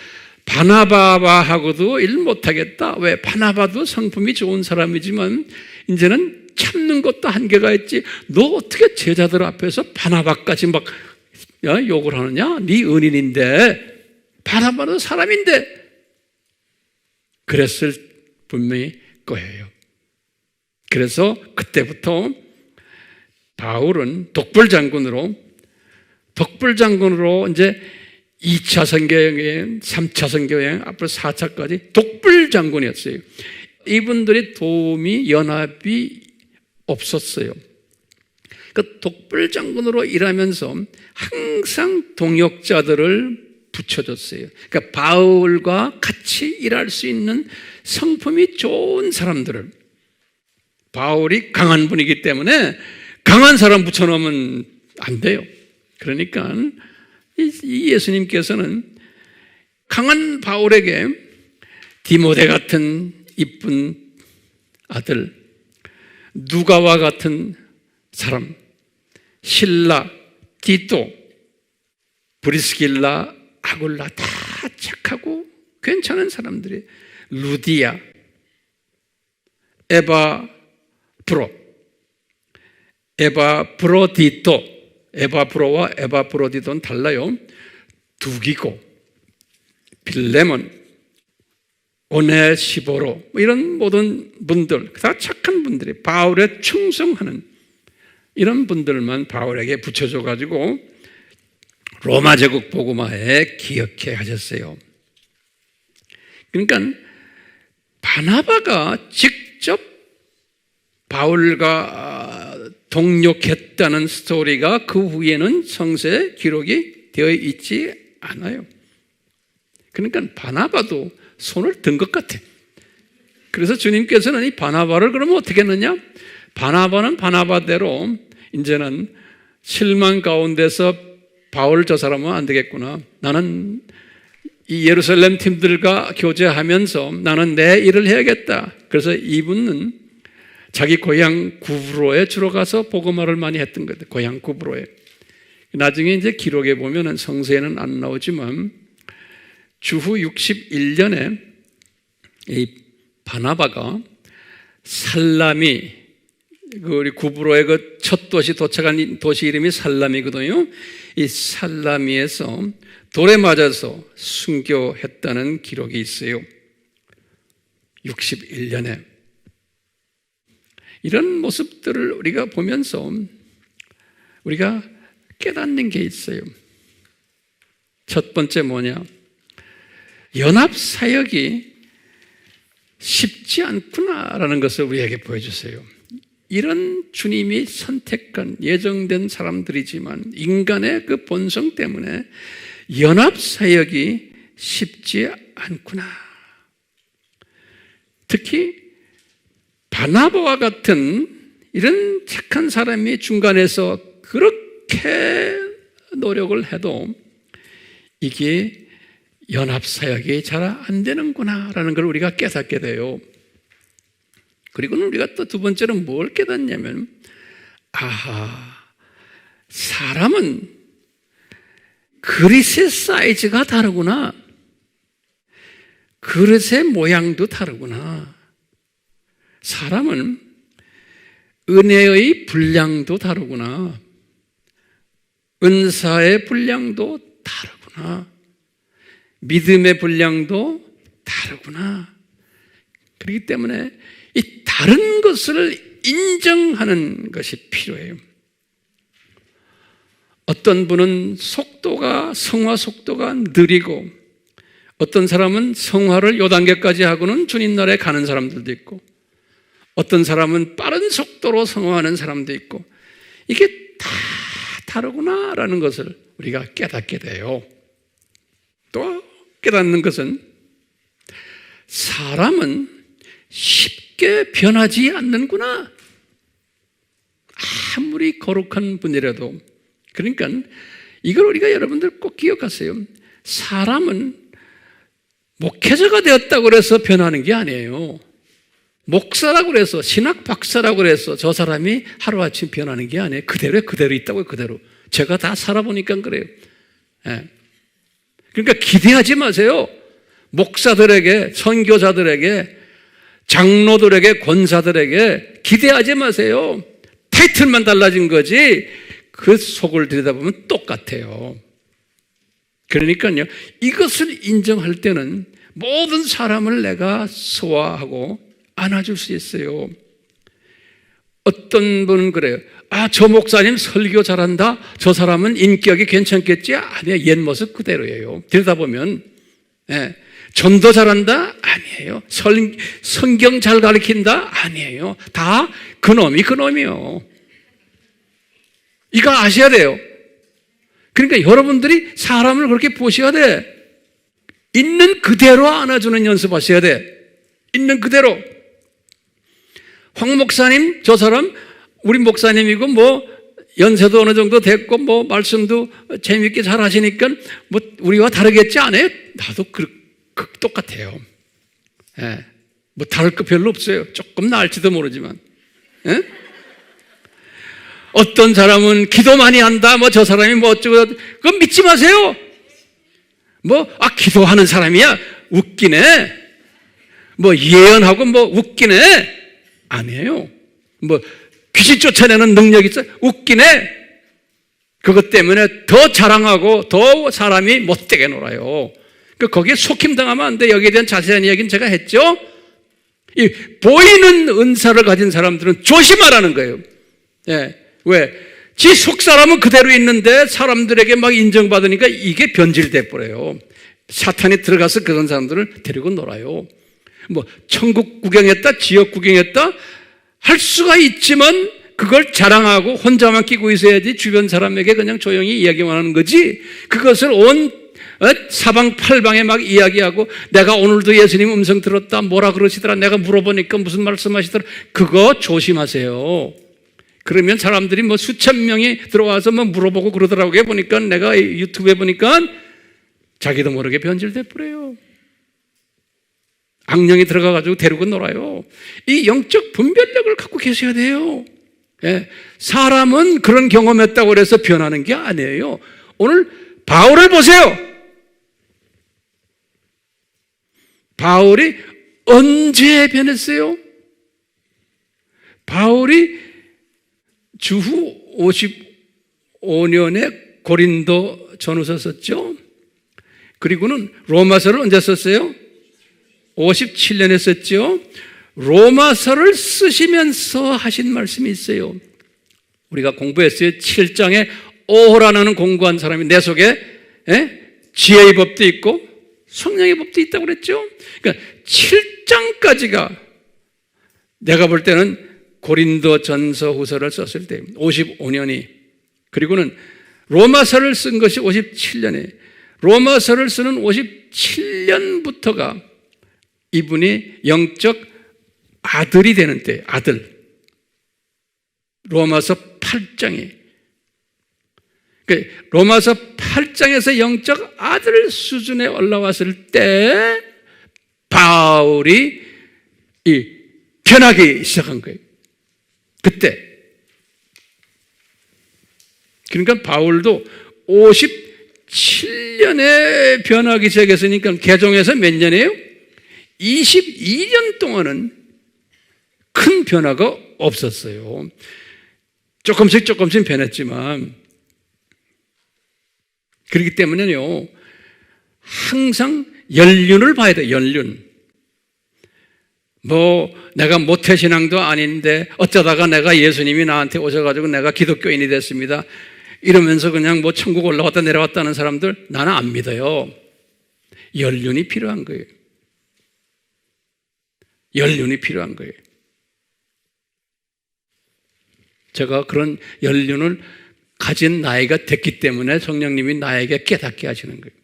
바나바하고도 일 못하겠다. 왜? 바나바도 성품이 좋은 사람이지만 이제는 참는 것도 한계가 있지. 너 어떻게 제자들 앞에서 바나바까지 막 욕을 하느냐? 네 은인인데, 바나바는 사람인데. 그랬을 분명히 거예요. 그래서 그때부터 바울은 독불장군으로 이제 2차 선교여행, 3차 선교여행, 앞으로 4차까지 독불장군이었어요. 이분들의 도움이, 연합이 없었어요. 그 독불장군으로 일하면서 항상 동역자들을 붙여줬어요. 그러니까 바울과 같이 일할 수 있는 성품이 좋은 사람들을, 바울이 강한 분이기 때문에 강한 사람 붙여놓으면 안 돼요. 그러니까 이 예수님께서는 강한 바울에게 디모데 같은 이쁜 아들, 누가와 같은 사람, 실라, 디도, 브리스길라, 아굴라 다 착하고 괜찮은 사람들이, 루디아, 에바브로디토, 에바브로와 에바브로디토는 달라요. 두기고, 빌레몬, 오네시보로, 이런 모든 분들 다 착한 분들이 바울에 충성하는 이런 분들만 바울에게 붙여줘가지고 로마 제국 복음화에 기억해 하셨어요. 그러니까 바나바가 직접 바울과 동역했다는 스토리가 그 후에는 성서에 기록이 되어 있지 않아요. 그러니까 바나바도 손을 든 것 같아. 그래서 주님께서는 이 바나바를 그러면 어떻게 했느냐? 바나바는 바나바대로 이제는 실망 가운데서 바울 저 사람은 안 되겠구나. 나는 이 예루살렘 팀들과 교제하면서 나는 내 일을 해야겠다. 그래서 이분은 자기 고향 구브로에 주로 가서 복음화를 많이 했던 거예요. 고향 구브로에. 나중에 이제 기록에 보면은 성서에는 안 나오지만 주후 61년에 이 바나바가 살라미, 우리 구브로의 그 첫 도시 도착한 도시 이름이 살라미거든요. 이 살라미에서 돌에 맞아서 순교했다는 기록이 있어요. 61년에. 이런 모습들을 우리가 보면서 우리가 깨닫는 게 있어요. 첫 번째 뭐냐? 연합사역이 쉽지 않구나라는 것을 우리에게 보여주세요. 이런 주님이 선택한 예정된 사람들이지만 인간의 그 본성 때문에 연합사역이 쉽지 않구나. 특히 바나바와 같은 이런 착한 사람이 중간에서 그렇게 노력을 해도 이게 연합사역이 잘 안 되는구나라는 걸 우리가 깨닫게 돼요. 그리고는 우리가 또 두 번째로 뭘 깨닫냐면, 사람은 그릇의 사이즈가 다르구나. 그릇의 모양도 다르구나. 사람은 은혜의 분량도 다르구나. 은사의 분량도 다르구나. 믿음의 분량도 다르구나. 그렇기 때문에 이 다른 것을 인정하는 것이 필요해요. 어떤 분은 성화 속도가 느리고, 어떤 사람은 성화를 요 단계까지 하고는 주님 나라에 가는 사람들도 있고, 어떤 사람은 빠른 속도로 성화하는 사람도 있고, 이게 다 다르구나라는 것을 우리가 깨닫게 돼요. 또 깨닫는 것은 사람은 쉽게 변하지 않는구나. 아무리 거룩한 분이라도. 그러니까 이걸 우리가 여러분들 꼭 기억하세요. 사람은 목회자가 되었다고 해서 변하는 게 아니에요. 목사라고 그래서 신학 박사라고 그래서 저 사람이 하루아침 변하는 게 아니에요. 그대로 있다고요. 그대로. 제가 다 살아보니까 그래요. 예. 그러니까 기대하지 마세요. 목사들에게, 선교사들에게, 장로들에게, 권사들에게 기대하지 마세요. 타이틀만 달라진 거지 그 속을 들여다보면 똑같아요. 그러니까요, 이것을 인정할 때는 모든 사람을 내가 소화하고 안아줄 수 있어요. 어떤 분은 그래요. 저 목사님 설교 잘한다. 저 사람은 인격이 괜찮겠지? 아니에요. 옛 모습 그대로예요. 들여다보면. 예. 전도 잘한다? 아니에요. 성경 잘 가르친다? 아니에요. 다 그놈이요. 이거 아셔야 돼요. 그러니까 여러분들이 사람을 그렇게 보셔야 돼. 있는 그대로 안아주는 연습하셔야 돼. 있는 그대로. 황 목사님, 저 사람, 우리 목사님이고, 연세도 어느 정도 됐고, 말씀도 재밌게 잘 하시니까, 우리와 다르겠지 않아요? 나도 똑같아요. 예. 다를 거 별로 없어요. 조금 나을지도 모르지만. 예? 어떤 사람은 기도 많이 한다, 저 사람이 어쩌고, 그건 믿지 마세요. 기도하는 사람이야? 웃기네. 예언하고 웃기네. 아니에요. 귀신 쫓아내는 능력이 있어? 웃기네. 그것 때문에 더 자랑하고 더 사람이 못되게 놀아요. 거기에 속힘당하면 안 돼. 여기에 대한 자세한 이야기는 제가 했죠. 이 보이는 은사를 가진 사람들은 조심하라는 거예요. 예. 왜? 지 속사람은 그대로 있는데 사람들에게 막 인정받으니까 이게 변질돼 버려요. 사탄이 들어가서 그런 사람들을 데리고 놀아요. 천국 구경했다, 지역 구경했다 할 수가 있지만 그걸 자랑하고 혼자만 끼고 있어야지 주변 사람에게 그냥 조용히 이야기만 하는 거지. 그것을 온 사방팔방에 막 이야기하고 내가 오늘도 예수님 음성 들었다, 뭐라 그러시더라, 내가 물어보니까 무슨 말씀하시더라. 그거 조심하세요. 그러면 사람들이 수천 명이 들어와서 물어보고 그러더라고요. 보니까 내가 유튜브에 보니까 자기도 모르게 변질돼 버려요. 악령이 들어가가지고 데리고 놀아요. 이 영적 분별력을 갖고 계셔야 돼요. 예. 사람은 그런 경험했다고 해서 변하는 게 아니에요. 오늘 바울을 보세요. 바울이 언제 변했어요? 바울이 주후 55년에 고린도 전후서 썼죠. 그리고는 로마서를 언제 썼어요? 57년에 썼죠. 로마서를 쓰시면서 하신 말씀이 있어요. 우리가 공부했어요. 7장에 오호라는 공부한 사람이 내 속에 지혜의 법도 있고 성령의 법도 있다고 그랬죠. 그러니까 7장까지가 내가 볼 때는 고린도 전서 후서를 썼을 때 55년이, 그리고는 로마서를 쓴 것이 57년에, 로마서를 쓰는 57년부터가 이분이 영적 아들이 되는 때, 아들. 로마서 8장에. 그러니까 로마서 8장에서 영적 아들 수준에 올라왔을 때 바울이 변하기 시작한 거예요. 그때. 그러니까 바울도 57년에 변하기 시작했으니까 개종해서 몇 년이에요? 22년 동안은 큰 변화가 없었어요. 조금씩 변했지만, 그렇기 때문에요, 항상 연륜을 봐야 돼요. 연륜. 내가 모태신앙도 아닌데 어쩌다가 내가 예수님이 나한테 오셔가지고 내가 기독교인이 됐습니다, 이러면서 그냥 천국 올라왔다 내려왔다는 사람들 나는 안 믿어요. 연륜이 필요한 거예요. 연륜이 필요한 거예요. 제가 그런 연륜을 가진 나이가 됐기 때문에 성령님이 나에게 깨닫게 하시는 거예요.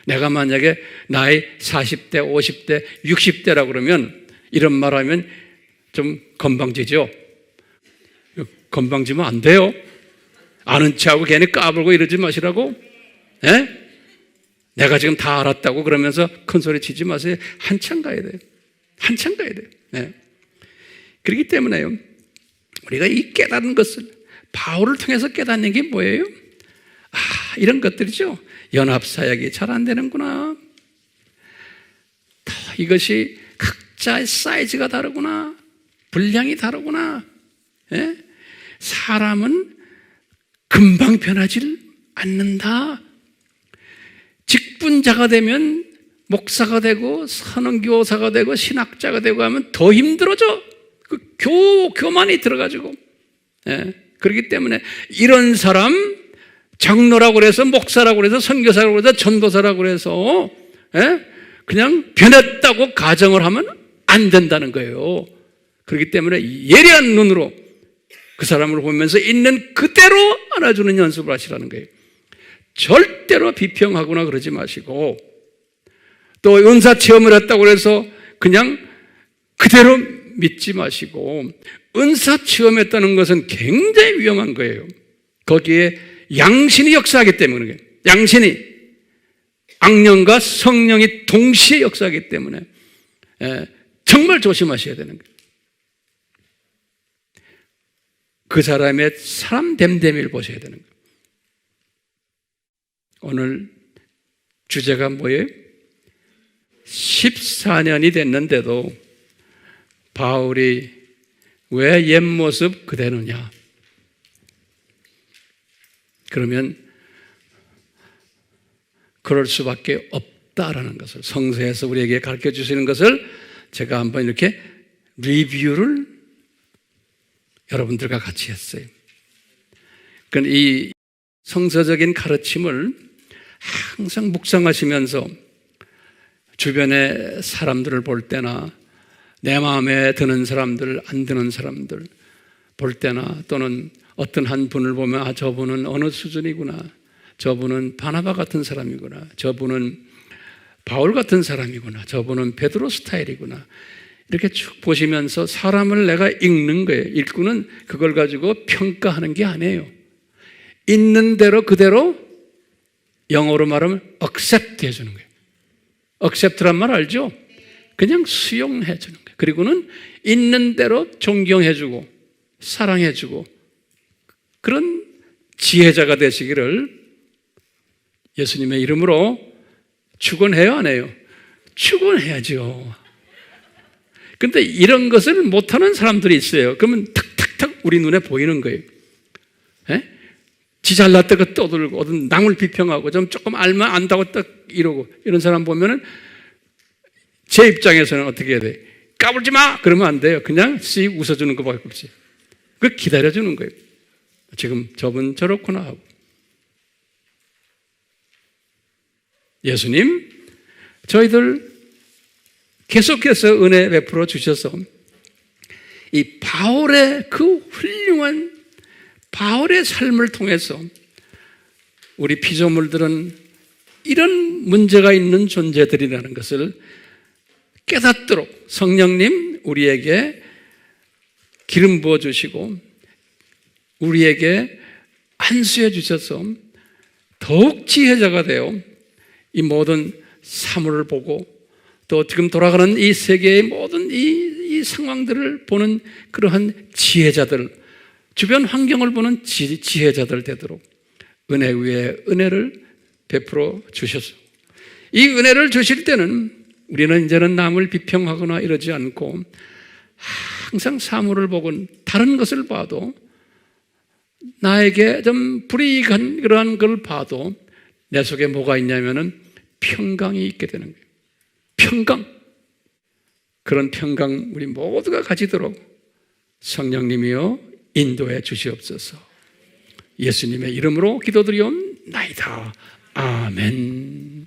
내가 만약에 나이 40대, 50대, 60대라고 그러면, 이런 말 하면 좀 건방지죠? 건방지면 안 돼요. 아는 체하고 괜히 까불고 이러지 마시라고. 예? 내가 지금 다 알았다고 그러면서 큰 소리 치지 마세요. 한참 가야 돼요. 한참 가야 돼요. 네. 그렇기 때문에요, 우리가 이 깨달은 것을 바울을 통해서 깨닫는 게 뭐예요? 이런 것들이죠. 연합사역이 잘 안 되는구나. 이것이 각자의 사이즈가 다르구나. 분량이 다르구나. 예? 사람은 금방 변하지 않는다. 직분자가 되면 목사가 되고 선언교사가 되고 신학자가 되고 하면 더 힘들어져. 그 교만이 들어가지고. 예. 그렇기 때문에 이런 사람 장로라고 그래서 목사라고 그래서 선교사라고 그래서 전도사라고 그래서 예? 그냥 변했다고 가정을 하면 안 된다는 거예요. 그렇기 때문에 예리한 눈으로 그 사람을 보면서 있는 그대로 안아주는 연습을 하시라는 거예요. 절대로 비평하거나 그러지 마시고, 또 은사 체험을 했다고 해서 그냥 그대로 믿지 마시고, 은사 체험했다는 것은 굉장히 위험한 거예요. 거기에 양신이 역사하기 때문에 그래요. 양신이, 악령과 성령이 동시에 역사하기 때문에 정말 조심하셔야 되는 거예요. 그 사람의 사람 됨됨이를 보셔야 되는 거예요. 오늘 주제가 뭐예요? 14년이 됐는데도 바울이 왜 옛모습 그대로냐? 그러면 그럴 수밖에 없다라는 것을 성서에서 우리에게 가르쳐 주시는 것을 제가 한번 이렇게 리뷰를 여러분들과 같이 했어요. 그러니까 이 성서적인 가르침을 항상 묵상하시면서 주변의 사람들을 볼 때나 내 마음에 드는 사람들, 안 드는 사람들 볼 때나, 또는 어떤 한 분을 보면 저분은 어느 수준이구나, 저분은 바나바 같은 사람이구나, 저분은 바울 같은 사람이구나, 저분은 베드로 스타일이구나, 이렇게 쭉 보시면서 사람을 내가 읽는 거예요. 읽고는 그걸 가지고 평가하는 게 아니에요. 있는 대로 그대로, 영어로 말하면 accept 해주는 거예요. accept란 말 알죠? 그냥 수용해 주는 거예요. 그리고는 있는 대로 존경해주고 사랑해주고 그런 지혜자가 되시기를 예수님의 이름으로 축원해요, 안 해요? 축원해야죠. 근데 이런 것을 못하는 사람들이 있어요. 그러면 탁탁탁 우리 눈에 보이는 거예요. 예? 지 잘났다고 떠들고 어떤 남을 비평하고 좀 조금 알면 안다고 딱 이러고 이런 사람 보면은 제 입장에서는 어떻게 해야 돼? 까불지 마! 그러면 안 돼요. 그냥 씩 웃어주는 것밖에 없지. 그 기다려주는 거예요. 지금 저분 저렇구나 하고. 예수님, 저희들 계속해서 은혜 베풀어 주셔서 이 바울의 그 훌륭한 바울의 삶을 통해서 우리 피조물들은 이런 문제가 있는 존재들이라는 것을 깨닫도록 성령님 우리에게 기름 부어 주시고 우리에게 안수해 주셔서 더욱 지혜자가 되어 이 모든 사물을 보고 또 지금 돌아가는 이 세계의 모든 이 상황들을 보는 그러한 지혜자들, 주변 환경을 보는 지혜자들 되도록 은혜 위에 은혜를 베풀어 주셔서 이 은혜를 주실 때는 우리는 이제는 남을 비평하거나 이러지 않고 항상 사물을 보고 다른 것을 봐도 나에게 좀 불이익한 그러한 걸 봐도 내 속에 뭐가 있냐면은 평강이 있게 되는 거예요. 평강. 그런 평강 우리 모두가 가지도록 성령님이여 인도해 주시옵소서. 예수님의 이름으로 기도드리옵나이다. 아멘.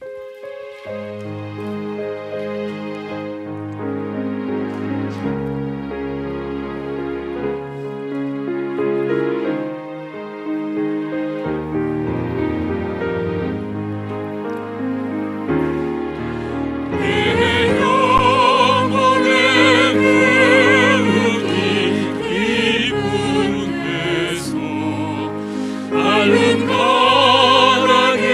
바람에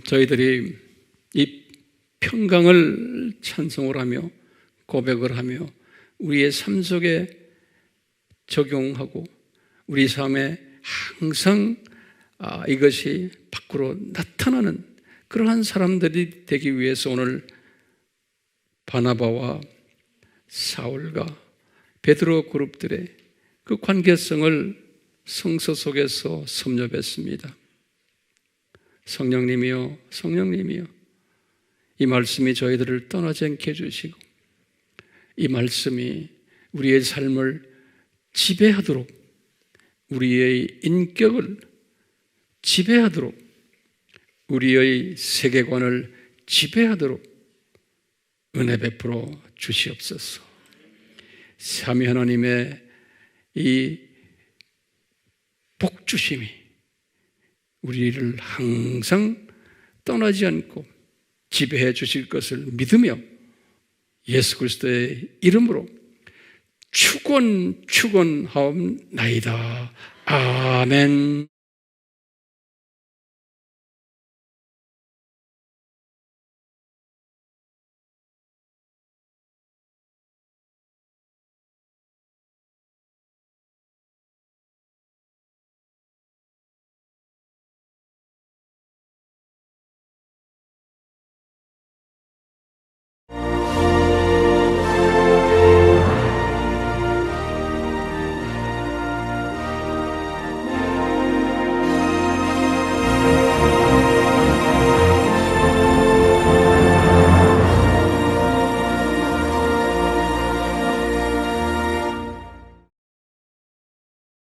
저희들이 이 평강을 찬송을 하며 고백을 하며 우리의 삶 속에 적용하고 우리 삶에 항상 이것이 밖으로 나타나는 그러한 사람들이 되기 위해서 오늘 바나바와 사울과 베드로 그룹들의 그 관계성을 성서 속에서 섭렵했습니다. 성령님이여, 성령님이여, 이 말씀이 저희들을 떠나지 않게 해주시고 이 말씀이 우리의 삶을 지배하도록, 우리의 인격을 지배하도록, 우리의 세계관을 지배하도록 은혜 베풀어 주시옵소서. 삼위 하나님의 이 복주심이 우리를 항상 떠나지 않고 지배해 주실 것을 믿으며 예수 그리스도의 이름으로 축원하옵나이다. 아멘.